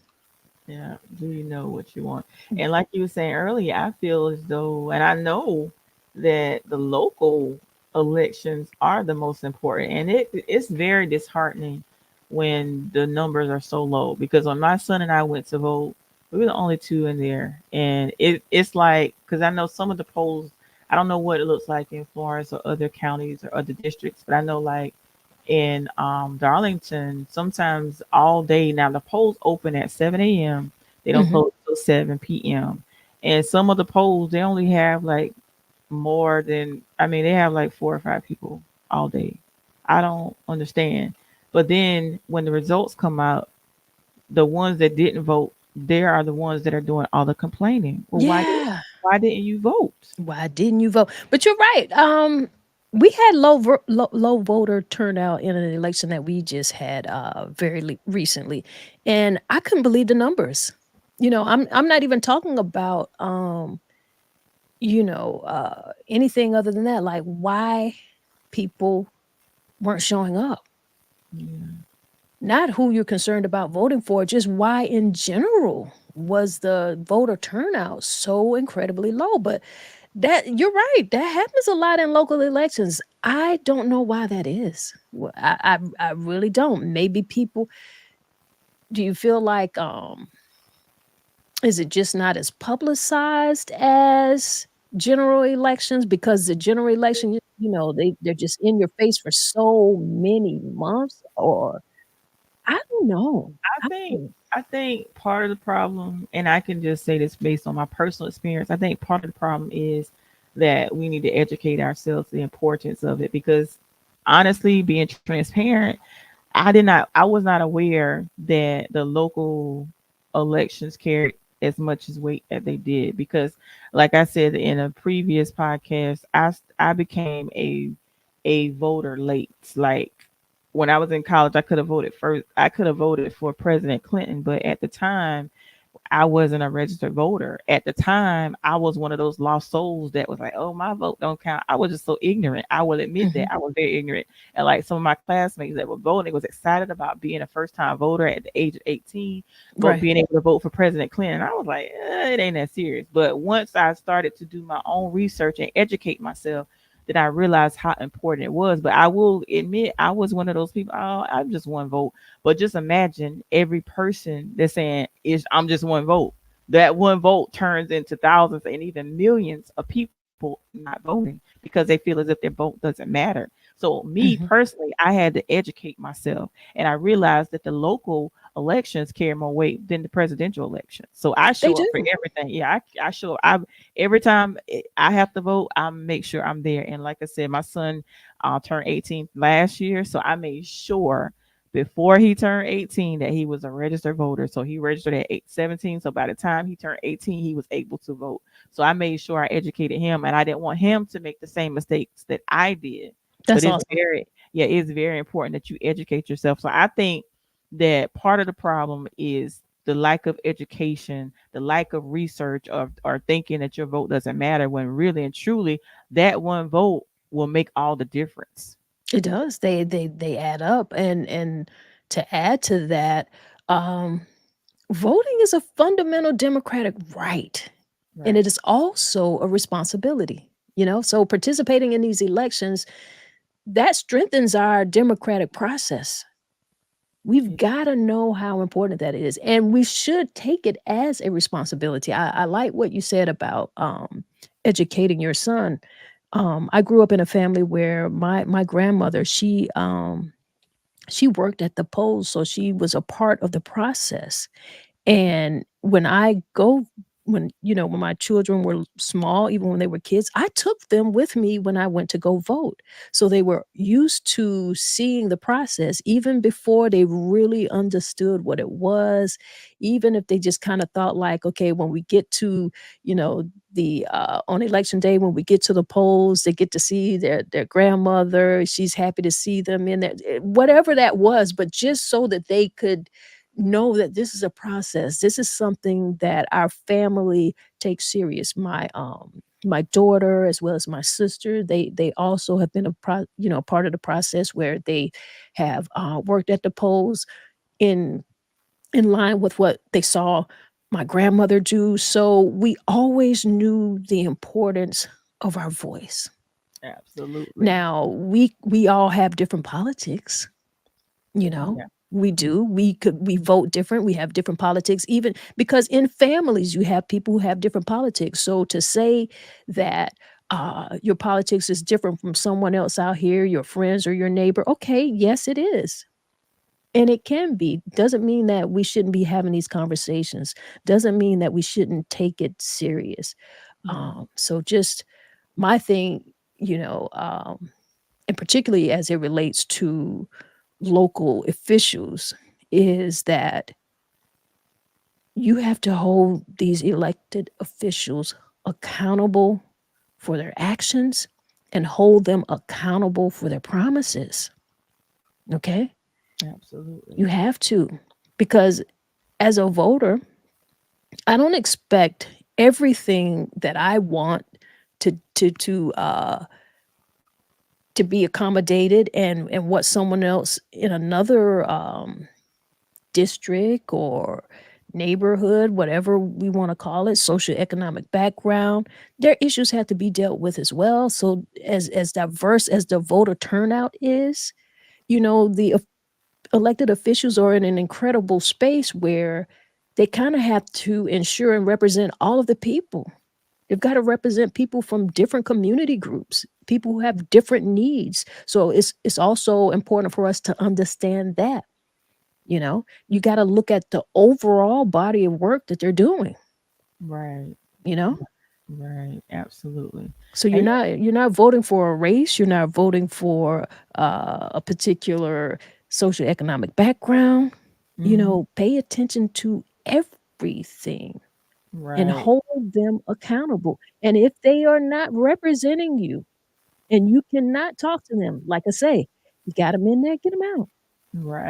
Yeah. Do you know what you want? And like you were saying earlier, I feel as though, and I know that the local elections are the most important, and it's very disheartening when the numbers are so low. Because when my son and I went to vote, we were the only two in there, and it's like, because I know some of the polls. I don't know what it looks like in Florence or other counties or other districts, but I know like in Darlington, sometimes all day. Now the polls open at 7 a.m. They don't Hmm. close till 7 p.m. And some of the polls they only have like more than, I mean, they have like 4 or 5 people all day. I don't understand. But then when the results come out, the ones that didn't vote, they are the ones that are doing all the complaining. Well, Yeah. why didn't you vote? Why didn't you vote? But you're right. We had low voter turnout in an election that we just had very recently, and I couldn't believe the numbers. I'm not even talking about anything other than that. Like why people weren't showing up. Yeah. Not who you're concerned about voting for, just why in general was the voter turnout so incredibly low. But that you're right. That happens a lot in local elections. I don't know why that is. I really don't. Maybe people. Do you feel like Is it just not as publicized as general elections? Because the general election, they're just in your face for so many months, or I don't know. I I think don't. I think part of the problem, and I can just say this based on my personal experience, I think part of the problem is that we need to educate ourselves the importance of it because honestly, being transparent, I was not aware that the local elections carried as much as weight that they did because like I said in a previous podcast, I became a voter late. Like when I was in college, I could have voted first. I could have voted for President Clinton, but at the time I wasn't a registered voter. At the time, I was one of those lost souls that was like, "Oh, my vote don't count." I was just so ignorant. I will admit that Mhm. I was very ignorant. And like some of my classmates that were voting was excited about being a first time voter at the age of 18, vote Right. being able to vote for President Clinton. I was like, it ain't that serious. But once I started to do my own research and educate myself, then I realized how important it was. But I will admit, I was one of those people. Oh, I'm just one vote. But just imagine every person that's saying is I'm just one vote. That one vote turns into thousands and even millions of people not voting because they feel as if their vote doesn't matter. So me Mhm. personally, I had to educate myself and I realized that the local elections carry more weight than the presidential election. So I They show up for do. everything. Yeah, I show up. Every time I have to vote, I make sure I'm there. And like I said, my son turned 18 last year, so I made sure before he turned 18 that he was a registered voter. So he registered at 17. So by the time he turned 18, he was able to vote. So I made sure I educated him and I didn't want him to make the same mistakes that I did. But That's awesome. it's very important that you educate yourself. So I think that part of the problem is the lack of education, the lack of research, or thinking that your vote doesn't matter when really and truly that one vote will make all the difference. It does. They add up, and to add to that, um, voting is a fundamental democratic right, and Right. it is also a responsibility. So participating in these elections, that strengthens our democratic process. We've It, got to know how important that is, and we should take it as a responsibility. I like what you said about educating your son. I grew up in a family where my grandmother, she worked at the polls, so she was a part of the process. And when my children were small, even when they were kids, I took them with me when I went to go vote. So they were used to seeing the process even before they really understood what it was, even if they just kind of thought like, okay, when we get to, the on election day, when we get to the polls, they get to see their grandmother. She's happy to see them in there, whatever that was, but just so that they could know that this is a process. This is something that our family takes serious. My daughter as well as my sister, they also have been part of the process where they have worked at the polls in line with what they saw my grandmother do. So we always knew the importance of our voice. absolutely. Now we all have different politics. You know, Yeah. we do. We vote different. We have different politics, even because in families you have people who have different politics. So to say that your politics is different from someone else out here, your friends or your neighbor, okay, yes, it is. And it can be. Doesn't mean that we shouldn't be having these conversations. Doesn't mean that we shouldn't take it serious. Yeah. So just my thing, and particularly as it relates to local officials, is that you have to hold these elected officials accountable for their actions and hold them accountable for their promises. Okay? You Absolutely. have to. Because as a voter, I don't expect everything that I want to be accommodated, and what someone else in another district or neighborhood, whatever we want to call it, socioeconomic background, their issues have to be dealt with as well. So as diverse as the voter turnout is, the elected officials are in an incredible space where they kind of have to ensure and represent all of the people. They've got to represent people from different community groups, people who have different needs. So it's also important for us to understand that, you know. You got to look at the overall body of work that they're doing, Right. you know. Right. Absolutely. So And you're not voting for a race, you're not voting for a particular socioeconomic background. mhm, Pay attention to everything and right. hold them accountable. And if they are not representing you and you cannot talk to them, like I say, you got them in there, get them out.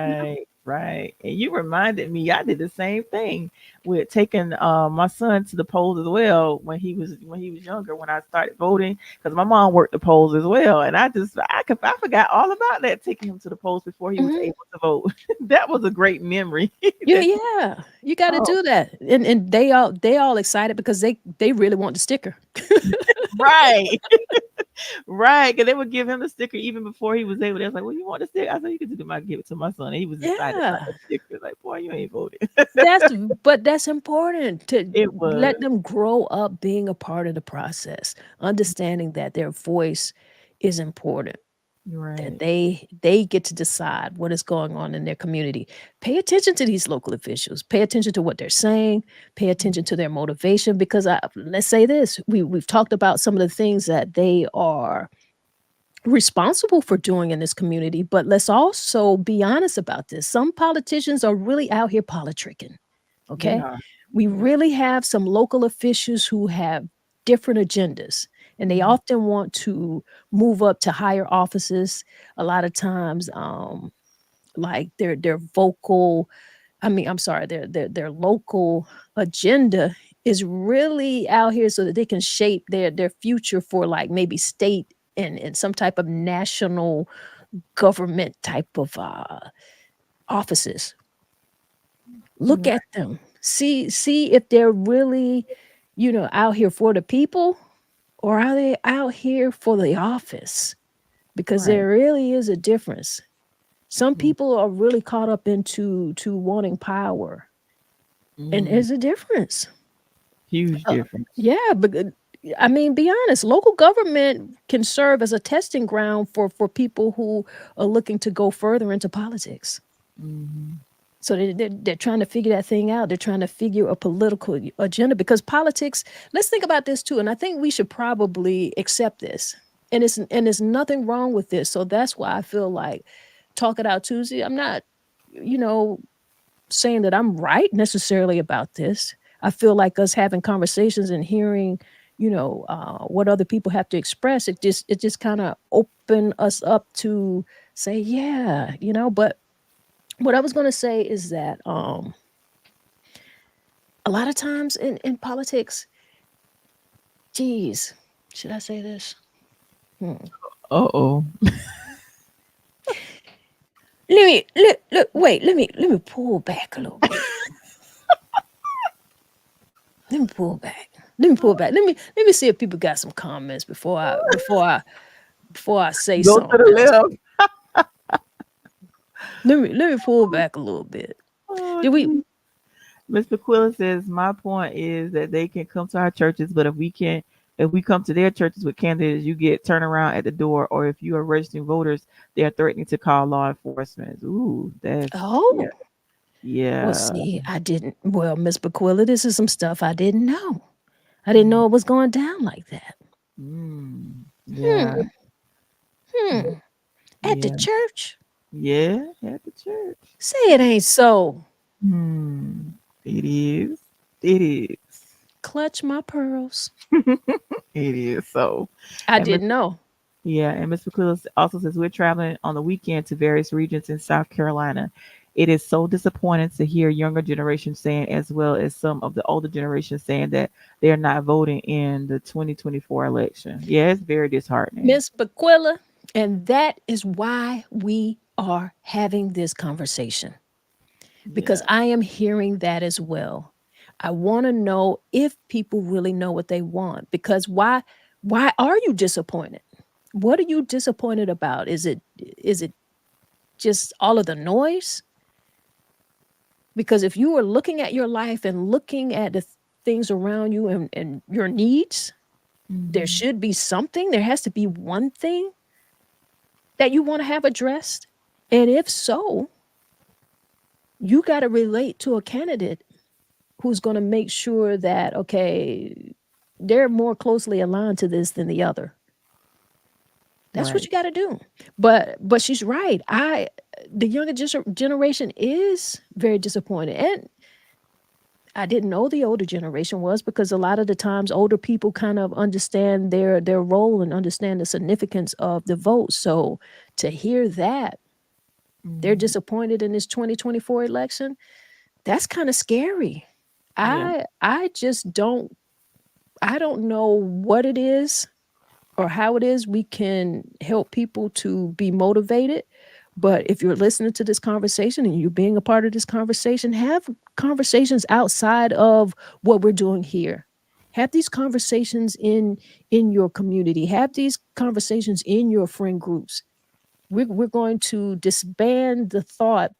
You know? Right, right. And you reminded me, I did the same thing with taking my son to the polls as well when he was younger, when I started voting, because my mom worked the polls as well. And I forgot all about that, taking him to the polls before he was Mhm. able to vote. That was a great memory. Yeah, that yeah, you got to oh do that, and they all excited because they really want the sticker. right. Right. Because they would give him the sticker even before he was able. They was like, well, you want the sticker? I said, you can do my give it to my son. And he was excited about Yeah. the sticker. Like, boy, you ain't voted. But that's important to It was. let them grow up being a part of the process, understanding that their voice is important, that Right. they get to decide what is going on in their community. Pay attention to these local officials. Pay attention to what they're saying. Pay attention to their motivation because let's say this, we've talked about some of the things that they are responsible for doing in this community, but let's also be honest about this. Some politicians are really out here politicking. They Okay. are. We They really have some local officials who have different agendas, and they Mhm. often want to move up to higher offices. A lot of times, like their vocal, I mean, I'm sorry, their local agenda is really out here so that they can shape their future for like maybe state and some type of national government type of offices. Look Right, at them. See if they're really, out here for the people, or are they out here for the office? Because right. there really is a difference. Some Mm, people are really caught up into to wanting power, and mm, there's a difference. huge Uh, difference. yeah, but I mean, be honest. Local government can serve as a testing ground for people who are looking to go further into politics. Mhm. So they're trying to figure that thing out. They're trying to figure a political agenda because politics. Let's think about this too, and I think we should probably accept this. And there's nothing wrong with this. So that's why I feel like talk it out Tuesday. I'm not, you know, saying that I'm right necessarily about this. I feel like us having conversations and hearing, what other people have to express. It just kind of open us up to say, yeah, But what I was going to say is that a lot of times in politics, geez, should I say this? Hmm. Uh-oh. Let me look. Wait. Let me pull back a little bit. Let me pull back. Let me pull back. Let me see if people got some comments before I say Go to something the else. left. Let me pull back a little bit. Oh, Did we? gee. Mr. Quilla says, my point is that they can come to our churches, but if we come to their churches with candidates, you get turned around at the door, or if you are registering voters, they are threatening to call law enforcement. Ooh, that's yeah, Oh, well. yeah. See, I didn't. Well, Miss Bequilla, this is some stuff I didn't know. I didn't Mm, know it was going down like that. yeah, Hmm. yeah, Hmm. At the yeah, church, yeah, at the church. say it ain't so. Hmm. It is. It is. Clutch my pearls. It is so. I And Miss didn't know. Yeah, and Mr. Clewis also says we're traveling on the weekend to various regions in South Carolina. It is so disappointing to hear younger generations saying, as well as some of the older generations saying that they are not voting in the 2024 election. Yeah, it's very disheartening. Miss Bequilla, and that is why we are having this conversation because Yeah, I am hearing that as well. I want to know if people really know what they want because why are you disappointed? What are you disappointed about? Is it just all of the noise? Because if you are looking at your life and looking at the things around you and your needs, there Mm-hmm. should be something, there has to be one thing that you want to have addressed. And if so, you got to relate to a candidate who's going to make sure that, okay, they're more closely aligned to this than the other. That's what Right. you got to do. But she's right. The younger generation is very disappointed. And I didn't know the older generation was, because a lot of the times older people kind of understand their role and understand the significance of the vote. So to hear that they're Mm-hmm. disappointed in this 2024 election, that's kind of scary. Yeah. I just don't know what it is or how it is we can help people to be motivated. But if you're listening to this conversation and you're being a part of this conversation, have conversations outside of what we're doing here. Have these conversations in your community. Have these conversations in your friend groups. We're going to disband the thought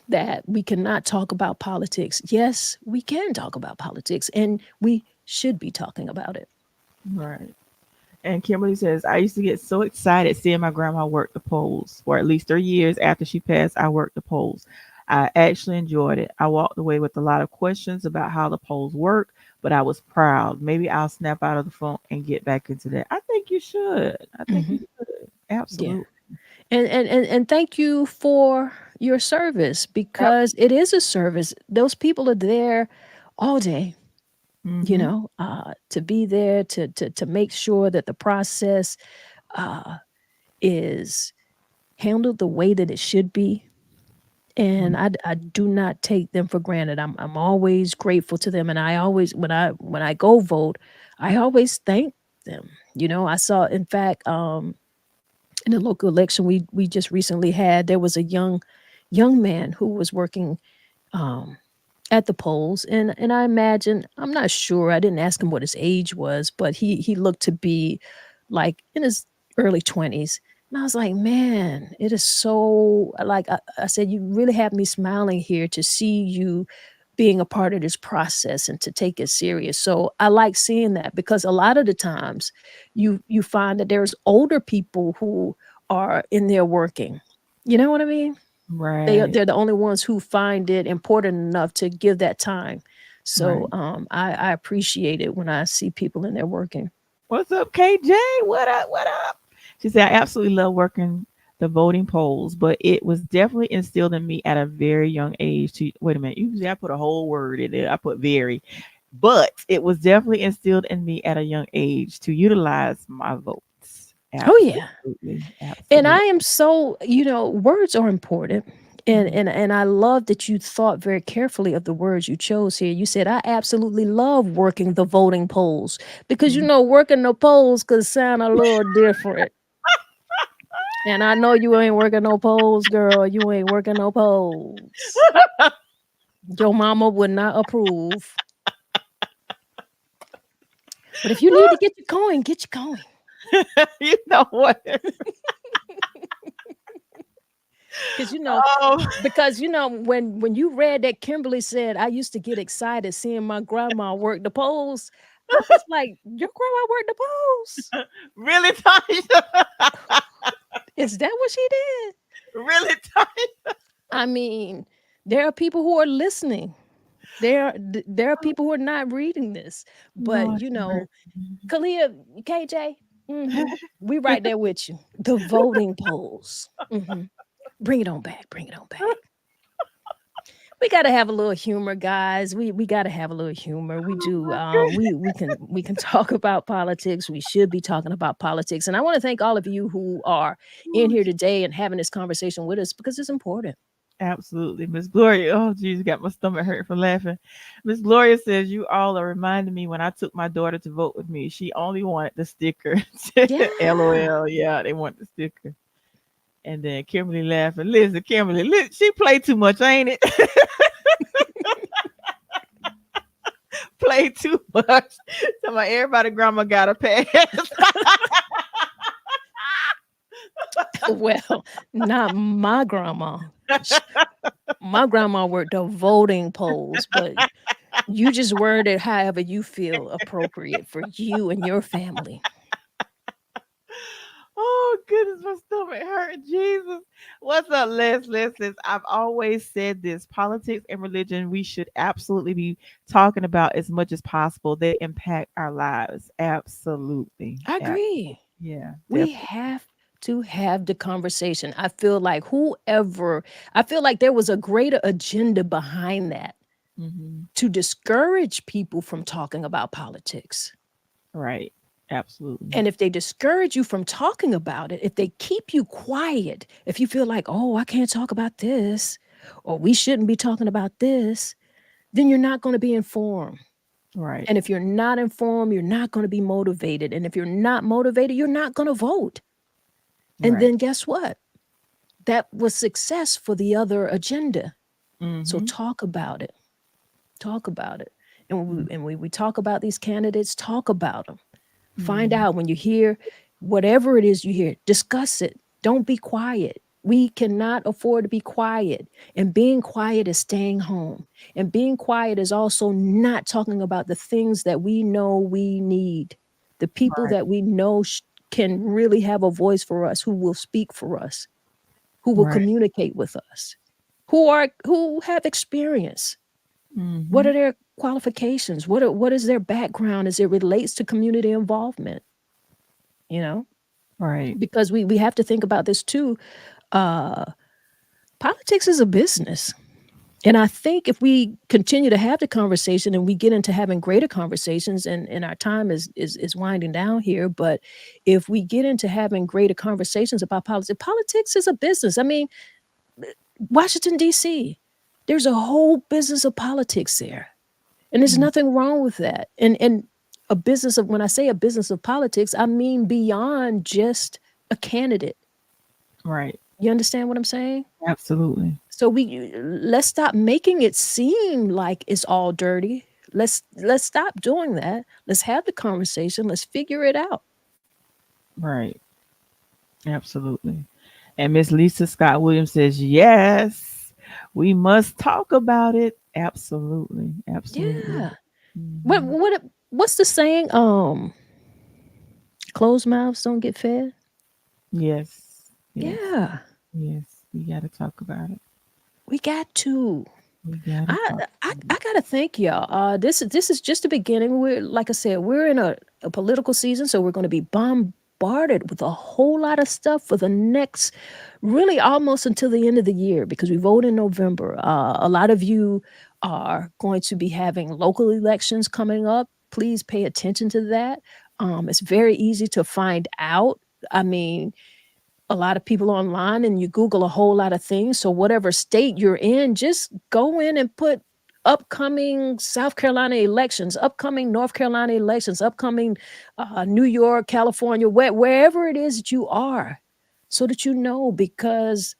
that we cannot talk about politics. Yes, we can talk about politics, and we should be talking about it. Right. And Kimberly says, I used to get so excited seeing my grandma work the polls. For at least 3 years after she passed, I worked the polls. I actually enjoyed it. I walked away with a lot of questions about how the polls work, but I was proud. Maybe I'll snap out of the phone and get back into that. I think you should. I think you Hmm. should. Yeah. Absolutely. And thank you for your service, because it is a service. Those people are there all day, Mm-hmm. to be there to make sure that the process uh, is handled the way that it should be. And I do not take them for granted. I'm always grateful to them, and I always, when I go vote, I always thank them. I saw, in fact, in the local election we just recently had, there was a young man who was working um, at the polls, and I imagine, I'm not sure, I didn't ask him what his age was, but he looked to be like in his early 20s. And I was like, man, it is so, like, I said, you really have me smiling here to see you being a part of this process and to take it serious. So I like seeing that, because a lot of the times you find that there's older people who are in there working. You know what I mean? Right. They're the only ones who find it important enough to give that time. So Right. I appreciate it when I see people in there working. What's up, KJ? What up? What up? She said, I absolutely love working the voting polls, but it was definitely instilled in me at a very young age. To wait a minute, usually I put a whole word in there. I put very, but it was definitely instilled in me at a young age to utilize my votes. Oh yeah. Absolutely, And I absolutely. am so, words are important. And, Mhm. and I love that you thought very carefully of the words you chose here. You said, I absolutely love working the voting polls, because Mhm. working the polls could sound a little different. And I know you ain't working no polls, girl. You ain't working no polls. Your mama would not approve. But if you need to get your coin, get your coin. You know what? Because Oh, when you read that Kimberly said, I used to get excited seeing my grandma work the polls. I was like, your grandma worked the polls? really, Tasha? Is that what she did? Really, Tasha? I mean, there are people who are listening. There are people who are not reading this. But Lord have mercy. Kalia, KJ, we right there with you. The voting polls. Bring it on back. Bring it on back. We gotta have a little humor, guys. We gotta have a little humor. We Oh do. my goodness. We can talk about politics. We should be talking about politics. And I want to thank all of you who are in here today and having this conversation with us, because it's important. Absolutely. Miss Gloria. Oh, geez, got my stomach hurt from laughing. Miss Gloria says, you all are reminding me when I took my daughter to vote with me. She only wanted the sticker. Yeah. LOL. Yeah, they want the sticker. And then Kimberly laughing. Listen, Kimberly, she played too much, ain't it? Played too much. So my everybody grandma got a pass. Well, not my grandma. Sh- My grandma worked the voting polls, but you just word it however you feel appropriate for you and your family. Oh goodness, my stomach hurt. Jesus. What's up, Les? Listen, I've always said this. Politics and religion we should absolutely be talking about as much as possible. They impact our lives. Absolutely. I agree. Yeah, We definitely. have to have the conversation. I feel like there was a greater agenda behind that Hmm. to discourage people from talking about politics. Right. Absolutely. And if they discourage you from talking about it, if they keep you quiet, if you feel like, oh, I can't talk about this, or we shouldn't be talking about this, then you're not going to be informed. Right. And if you're not informed, you're not going to be motivated. And if you're not motivated, you're not going to vote. And Right. then guess what? That was success for the other agenda. So Hmm. talk about it. Talk about it. And we talk about these candidates, talk about them. Find Hmm. out when you hear whatever it is you hear, discuss it. Don't be quiet. We cannot afford to be quiet. And being quiet is staying home. And being quiet is also not talking about the things that we know we need. The people Right. that we know can really have a voice for us, who will speak for us, who will Right. communicate with us, who have experience. What Hmm. are their qualifications? What is their background as it relates to community involvement? You know, Right. because we have to think about this too. Uh, Politics is a business. And I think if we continue to have the conversation and we get into having greater conversations, and our time is winding down here, but if we get into having greater conversations about politics is a business. I mean, Washington D.C., there's a whole business of politics there, and there's Mm. nothing wrong with that. And a business of when I say a business of politics, I mean beyond just a candidate. Right. You understand what I'm saying? Absolutely. So let's stop making it seem like it's all dirty. Let's stop doing that. Let's have the conversation. Let's figure it out. Right. Absolutely. And Miss Lisa Scott Williams says, yes, we must talk about it. Absolutely. Absolutely. Yeah. What Hmm. what what's the saying? Closed mouths don't get fed. Yes. Yes. Yeah. Yes. We got to talk about it. We got to. We got to I talk I, about I it. gotta thank y'all. This is just the beginning. We're like I said, we're in a political season, so we're going to be bombarded with a whole lot of stuff for the next, really almost until the end of the year because we vote in November. A lot of you are going to be having local elections coming up. Please pay attention to that. It's very easy to find out. I mean, a lot of people online and you Google a whole lot of things. So whatever state you're in, just go in and put upcoming South Carolina elections, upcoming North Carolina elections, upcoming New York, California, wherever it is that you are, so that you know, because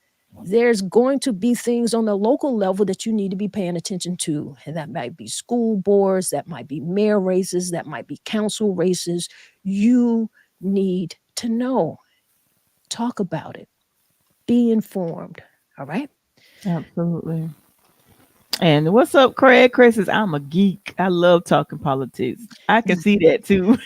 there's going to be things on the local level that you need to be paying attention to. And that might be school boards, that might be mayor races, that might be council races. You need to know. Talk about it. Be informed. All right. Absolutely. And what's up, Craig? Craig says, I'm a geek. I love talking politics. I can see that too.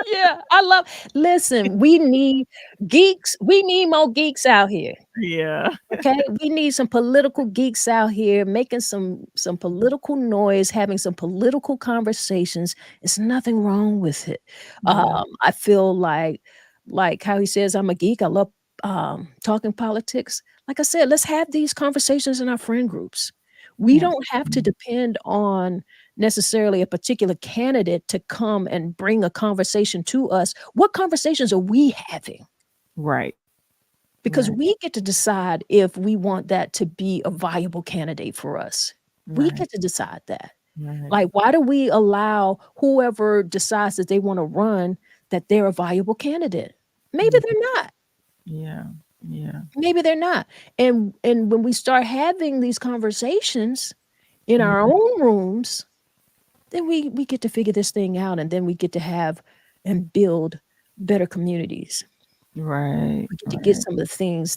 Yeah, I love. Listen, we need geeks. We need more geeks out here. Yeah. Okay, we need some political geeks out here making some political noise, having some political conversations. It's nothing wrong with it. Yeah. I feel like how he says I'm a geek. I love talking politics. Like I said, let's have these conversations in our friend groups. We don't have to Absolutely. depend on necessarily a particular candidate to come and bring a conversation to us. What conversations are we having? Right. Because Right. we get to decide if we want that to be a viable candidate for us. We Right. get to decide that. Right. Like, why do we allow whoever decides that they want to run that they're a viable candidate? Maybe Mm. they're not. Yeah. Yeah. Maybe they're not. And when we start having these conversations in our Mhm. own rooms, then we get to figure this thing out, and then we get to have and build better communities. Right. We get to get Right. some of the things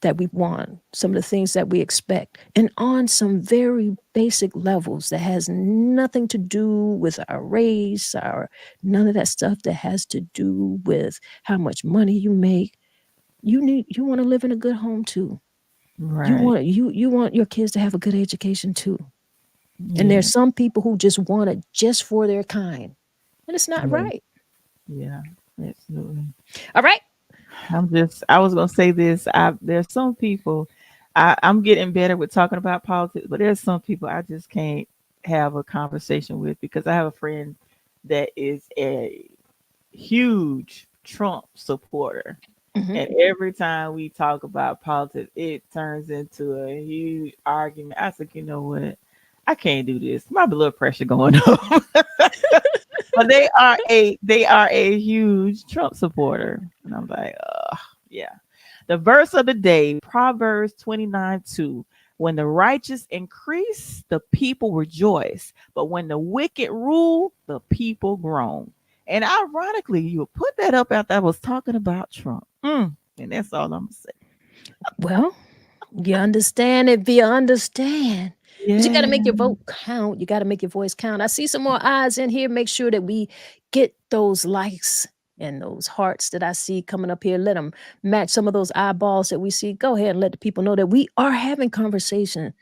that we want, some of the things that we expect, and on some very basic levels that has nothing to do with our race, our none of that stuff that has to do with how much money you make. You want to live in a good home too. Right. You want your kids to have a good education too. And Yeah. there's some people who just want it just for their kind. And it's not Yeah. right. Yeah. Absolutely. All right. I was gonna say this. There's some people I'm getting better with talking about politics, but there's some people I just can't have a conversation with because I have a friend that is a huge Trump supporter. Hmm. And every time we talk about politics, it turns into a huge argument. I said, you know what? I can't do this. My blood pressure going up. But they are a huge Trump supporter. And I'm like, yeah. The verse of the day, Proverbs 29:2. When the righteous increase, the people rejoice. But when the wicked rule, the people groan. And ironically, you put that up after I was talking about Trump. And that's all I'm gonna say. Well, you understand if you understand. But you got to Yeah, make your vote count. You got to make your voice count. I see some more eyes in here. Make sure that we get those likes and those hearts that I see coming up here. Let them match some of those eyeballs that we see. Go ahead and let the people know that we are having conversation.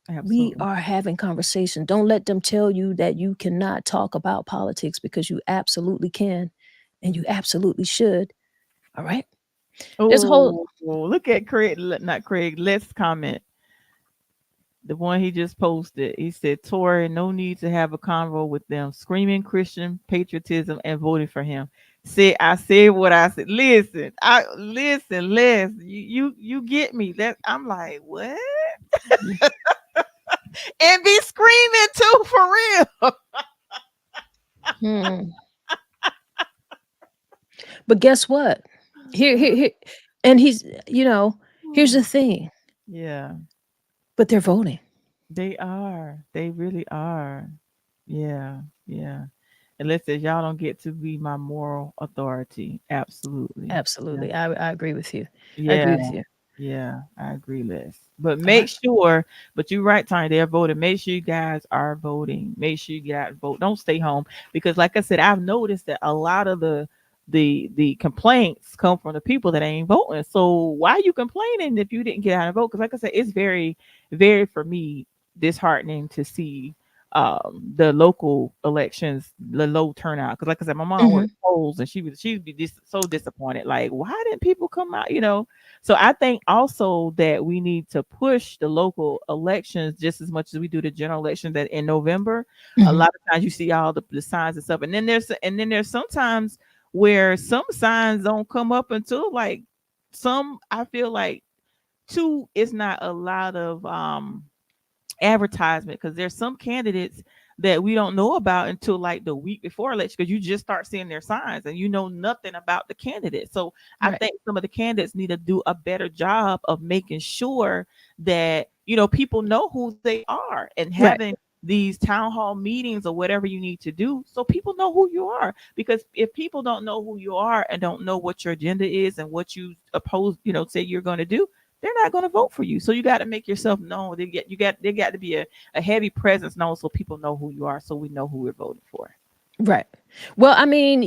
We absolutely. are having conversation. Don't let them tell you that you cannot talk about politics because you absolutely can and you absolutely should. All right. There's a whole. Oh, look at Craig, not Craig. Let's comment. The one he just posted. He said, Tori, no need to have a convo with them. Screaming Christian patriotism and voting for him. I said what I said. Les, you get me. That I'm like, what? And be screaming too for real. Hmm. But guess what? Here, and here's the thing. Yeah, But they're voting. they are. They really are. Yeah, yeah. And listen, y'all don't get to be my moral authority. Absolutely. Yeah. Absolutely, I agree with you. I agree Yeah. with you. Yeah, I agree, Les. But All make right. sure, but you're right, Tony, they're voting. Make sure you guys are voting. Make sure you get out and vote. Don't stay home. Because like I said, I've noticed that a lot of the complaints come from the people that ain't voting. So why are you complaining if you didn't get out and vote? Because like I said, it's very, very for me disheartening to see the local elections, the low turnout. Because like I said, my mom Hmm. worked polls and she'd be so disappointed. Like, why didn't people come out? So I think also that we need to push the local elections just as much as we do the general election that in November. A Hmm. lot of times you see all the signs and stuff. And then there's sometimes where some signs don't come up until like some I feel like two is not a lot of advertisement because there's some candidates that we don't know about until like the week before election because you just start seeing their signs and you know nothing about the candidate. So I Right. think some of the candidates need to do a better job of making sure that people know who they are and Right. having these town hall meetings or whatever you need to do so people know who you are, because if people don't know who you are and don't know what your agenda is and what you oppose, say you're going to do, they're not going to vote for you. So you got to make yourself known. There got to be a heavy presence known so people know who you are, so we know who we're voting for. Right. Well, I mean,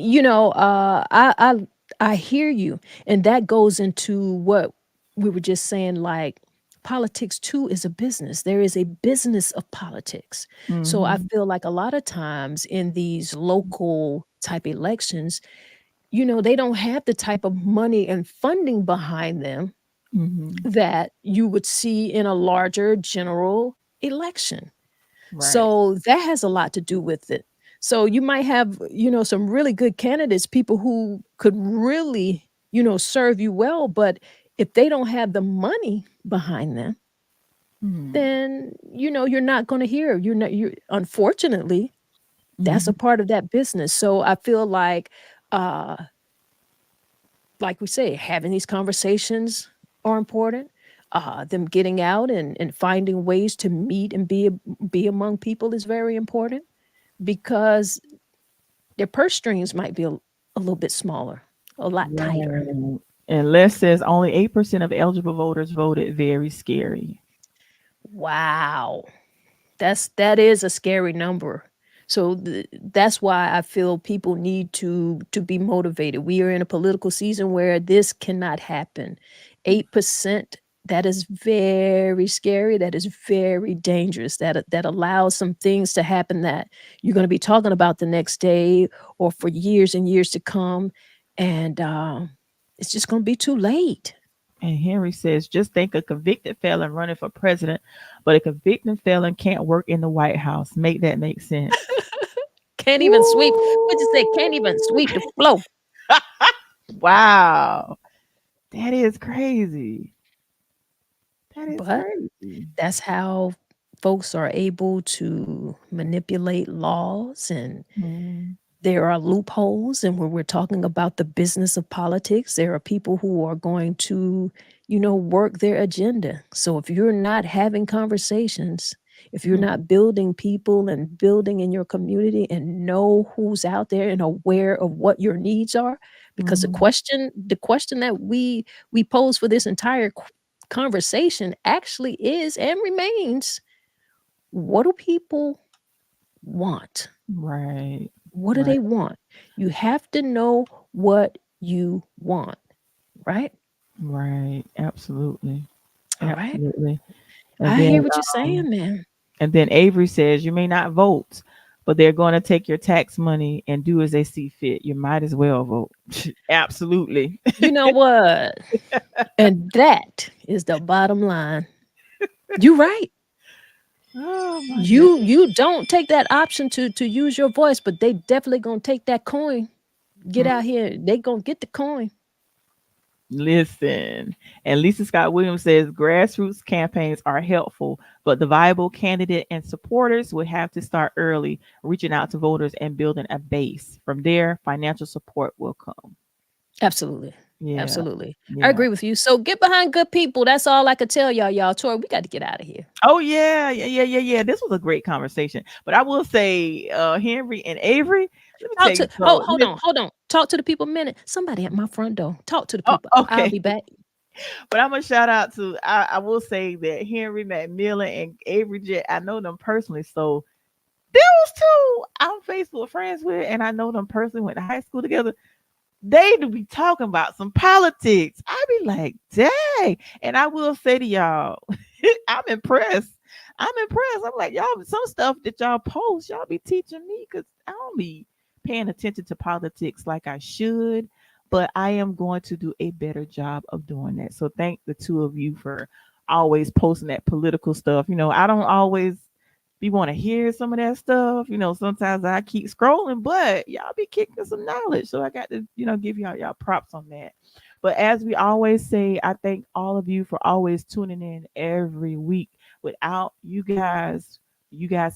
I hear you, and that goes into what we were just saying. Like, politics too is a business. There is a business of politics. So I Mm-hmm. feel like a lot of times in these local type elections, they don't have the type of money and funding behind them Mm-hmm. that you would see in a larger general election. Right. So that has a lot to do with it. So you might have, some really good candidates, people who could really, serve you well, but if they don't have the money behind them, Mm-hmm. then you're not going to hear. You're not you Unfortunately, that's Mm-hmm. a part of that business. So I feel uh like we say, having these conversations are important. Them getting out and finding ways to meet and be among people is very important because their purse strings might be a little bit smaller, a lot tighter. Right. And Les says only 8% of eligible voters voted. Very scary. Wow. That is a scary number. So that's why I feel people need to be motivated. We are in a political season where this cannot happen. 8%, that is very scary. That is very dangerous. That allows some things to happen that you're going to be talking about the next day or for years and years to come, and it's just going to be too late. And Henry says, just think a convicted felon running for president, but a convicted felon can't work in the White House. Make that make sense. Can't even sweep. What you say? Can't even Woo! sweep the floor. Wow. That is crazy. That is But crazy. that's how folks are able to manipulate laws, and Mhm. there are loopholes. And when we're talking about the business of politics, there are people who are going to, work their agenda. So if you're not having conversations, if you're not building people and building in your community and know who's out there and aware of what your needs are, because the Mhm. question the question that we pose for this entire conversation actually is and remains, what do people want? Right. What do Right. they want? You have to know what you want, right? Right. Absolutely. All right. Absolutely. And I then hear what you're um saying, man. and then Avery says you may not vote, but they're going to take your tax money and do as they see fit. You might as well vote. Absolutely. You know what? And that is the bottom line. You're right. Oh my You goodness. you don't take that option to use your voice, but they definitely gonna take that coin. Get out here. They gonna get the coin. Listen, and Lisa Scott Williams says grassroots campaigns are helpful, but the viable candidate and supporters would have to start early, reaching out to voters and building a base. From there, financial support will come. Absolutely. Yeah, Absolutely. I yeah. agree with you. So get behind good people. That's all I could tell y'all. Y'all, Tori, we got to get out of here. Oh yeah, yeah, yeah, yeah, yeah. This was a great conversation. But I will say, Henry and Avery, let me tell Talk you to so. hold on. Talk to the people a minute. Somebody at my front door. Talk to the Oh, people. I'll okay. be back. But I'm gonna shout out to I will say that Henry McMillan and Avery Jet, I know them personally. So those two I'm Facebook friends with, and I know them personally, went to high school together. They do be talking about some politics. I be like, dang. And I will say to y'all, I'm impressed. I'm impressed. I'm like, y'all, some stuff that y'all post, y'all be teaching me because I don't be paying attention to politics like I should. But I am going to do a better job of doing that. So thank the two of you for always posting that political stuff. I don't always be want to hear some of that stuff. Sometimes I keep scrolling, but y'all be kicking some knowledge. So I got to, give y'all props on that. But as we always say, I thank all of you for always tuning in every week. Without you guys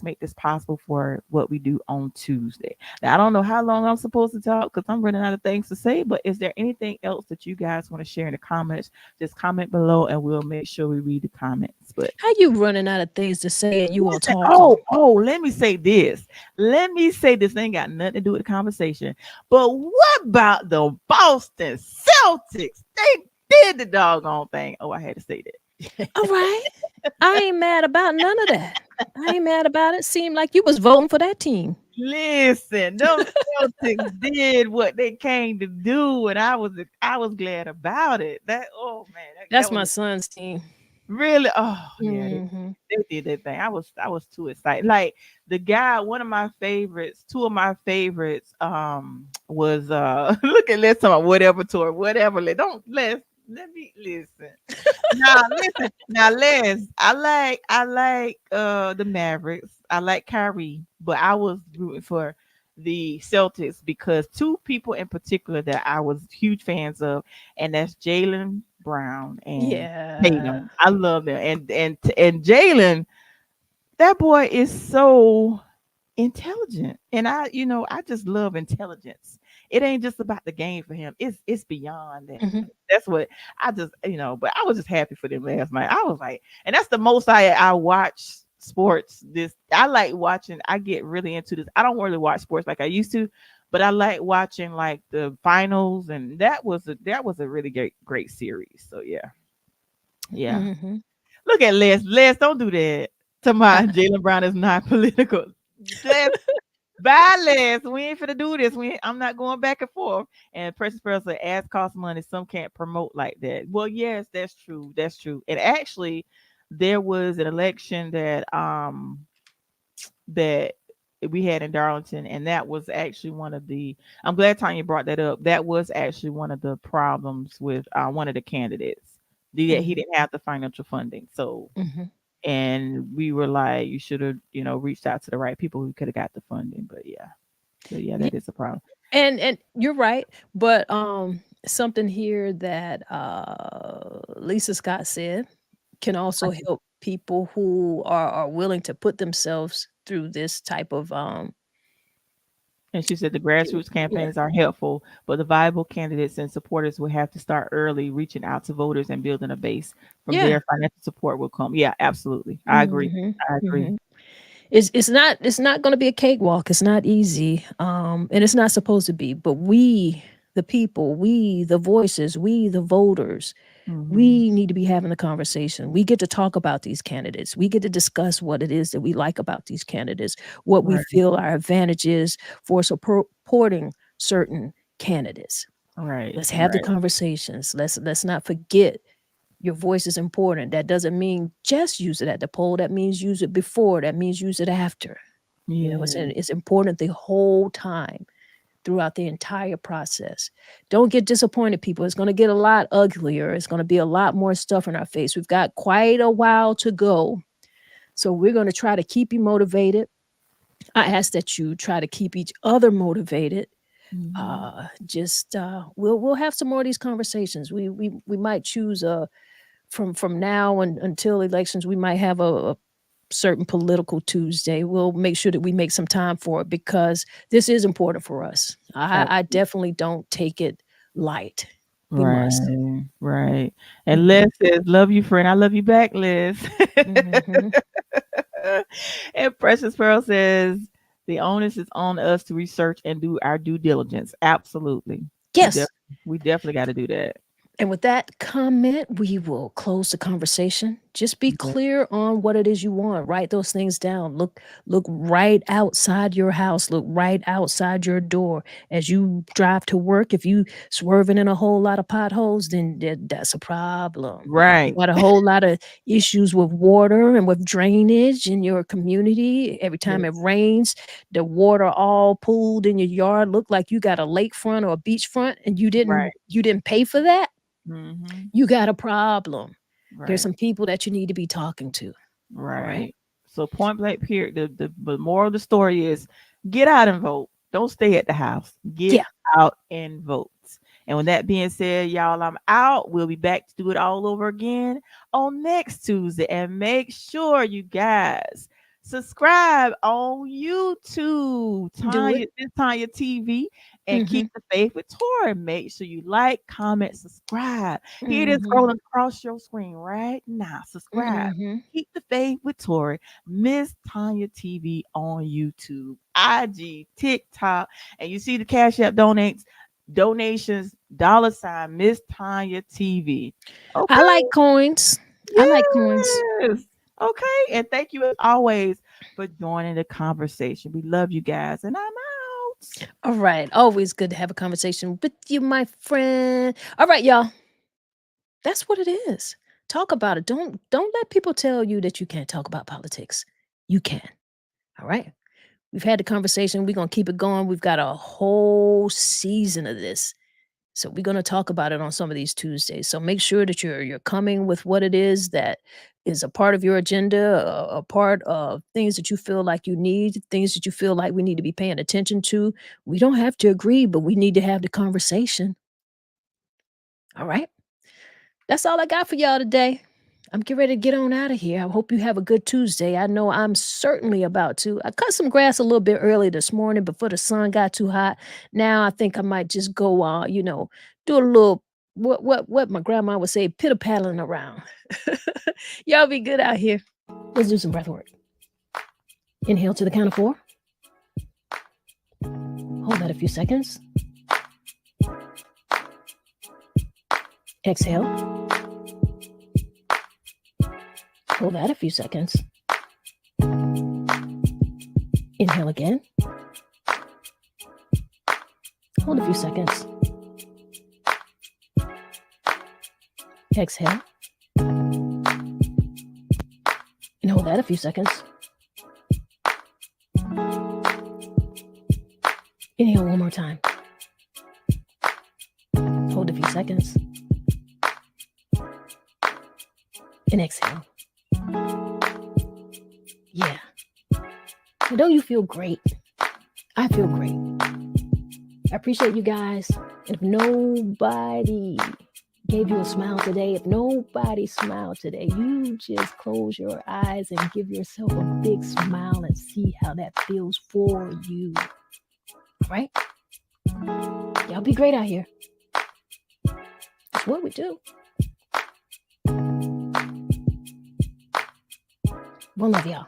make this possible for what we do on Tuesday. Now I don't know how long I'm supposed to talk because I'm running out of things to say, but is there anything else that you guys want to share in the comments? Just comment below and we'll make sure we read the comments. But How you running out of things to say and you all listen, talking? let me say this. Let me say this. Ain't got nothing to do with the conversation. But what about the Boston Celtics? They did the doggone thing. Oh, I had to say that. All right. I ain't mad about none of that. I ain't mad about it. Seemed like you was voting for that team. Listen, them Celtics did what they came to do, and I was glad about it. That oh man, that That's was my son's team. really, oh yeah, Mhm. they did their thing. I was too excited. Like the guy, one of my favorites, two of my favorites, was look at let's talk about whatever tour, whatever. Don't let me listen. Now listen, now Les, I like the Mavericks. I like Kyrie, but I was rooting for the Celtics because two people in particular that I was huge fans of, and that's Jalen Brown and Yeah. Tatum. I love them, and Jalen, that boy is so intelligent, and I just love intelligence. It ain't just about the game for him. It's beyond that. Mhm. That's what I just but I was just happy for them last night. I was like, and that's the most I watch sports. This I like watching. I get really into this. I don't really watch sports like I used to, but I like watching like the finals, and that was a really great series. So yeah, yeah. Mhm. Look at Les. Les, don't do that. To I my Jalen Brown is not political. Les, bye, Les. We ain't finna do this. I'm not going back and forth. And Precious Pearl said, ads cost money. Some can't promote like that. Well, yes, that's true. That's true. And actually, there was an election that we had in Darlington, and that was actually one of the. I'm glad Tanya brought that up. That was actually one of the problems with one of the candidates. He Mhm. didn't have the financial funding, so Mhm. and we were like, you should have, reached out to the right people who could have got the funding. But yeah, Yeah, that is a problem. and you're right, but, something here that, Lisa Scott said can also help people who are willing to put themselves through this type of, And she said the y grassroots yeah, campaigns are helpful, but the viable candidates and supporters will have to start early, reaching out to voters and building a base. From yeah. there, financial support will come. Yeah, absolutely. I agree. Mhm, I agree. mhm. It's not gonna be a cakewalk, it's not easy, and it's not supposed to be, but we, the people, we, the voices, we, the voters, Hmm. we need to be having the conversation. We get to talk about these candidates. We get to discuss what it is that we like about these candidates, what we Right, feel our advantage is for supporting certain candidates. right, Let's have the right. conversations. Let's not forget your voice is important. That doesn't mean just use it at the poll. That means use it before. That means use it after. Yeah, It's important the whole time throughout the entire process. Don't get disappointed, people. It's going to get a lot uglier. It's going to be a lot more stuff in our face. We've got quite a while to go. So we're going to try to keep you motivated. I ask that you try to keep each other motivated. hmm, Just we'll have some more of these conversations. We might choose from now until elections. We might have a certain political Tuesday. We'll make sure that we make some time for it because this is important for us. I absolutely. definitely don't take it light. We must. Right, right. And Mhm, Les says, "Love you, friend. I love you back, Les." mhm. And Precious Pearl says, "The onus is on us to research and do our due diligence." Absolutely, we def- Yes. we definitely got to do that. And with that comment, we will close the conversation. Just be Yeah. clear on what it is you want. Write those things down. Look right outside your house. Look right outside your door as you drive to work. If you swerving in a whole lot of potholes, then that's a problem. You Right, got a whole lot of issues with water and with drainage in your community. Every time yes, it rains, the water all pooled in your yard. Look like you got a lakefront or a beachfront, and right, you didn't pay for that. hmm, You got a problem. There's right. some people that you need to be talking to. All right? Right. So point blank period. The moral of the story is get out and vote. Don't stay at the house. Get Yeah. out and vote. And with that being said, y'all, I'm out. We'll be back to do it all over again on next Tuesday. And make sure you guys subscribe on YouTube, Do it. Tanya TV, and keep Mhm. the faith with Tori. Make sure you like, comment, subscribe. Here it is Mhm. scrolling across your screen right now. Subscribe. Mhm. Keep the faith with Tori, Miss Tanya TV on YouTube, IG, TikTok, and you see the Cash App donations, dollar sign Miss Tanya TV. I Okay, like coins. I like coins. yes. Okay, and thank you as always for joining the conversation. We love you guys, and I'm out. All right. Always good to have a conversation with you, my friend. All right, y'all. That's what it is. Talk about it. Don't let people tell you that you can't talk about politics. You can. All right? We've had the conversation. We're going to keep it going. We've got a whole season of this. So we're going to talk about it on some of these Tuesdays. So make sure that you're coming with what it is that is a part of your agenda, a part of things that you feel like you need, things that you feel like we need to be paying attention to. We don't have to agree, but we need to have the conversation. All right. That's all I got for y'all today. I'm getting ready to get on out of here. I hope you have a good Tuesday. I know I'm certainly about to. I cut some grass a little bit early this morning before the sun got too hot. Now I think I might just go, do a little what my grandma would say, pitter paddling around. Y'all be good out here. Let's do some breath work. Inhale to the count of 4. Hold that a few seconds. Exhale. Hold that a few seconds. Inhale again. Hold a few seconds. Exhale. And hold that a few seconds. Inhale one more time. Hold a few seconds. And exhale. Yeah. Don't you feel great? I feel great. I appreciate you guys. And if nobody gave you a smile today, if nobody smiled today, you just close your eyes and give yourself a big smile and see how that feels for you. All right? Y'all be great out here. That's what we do. One love, y'all.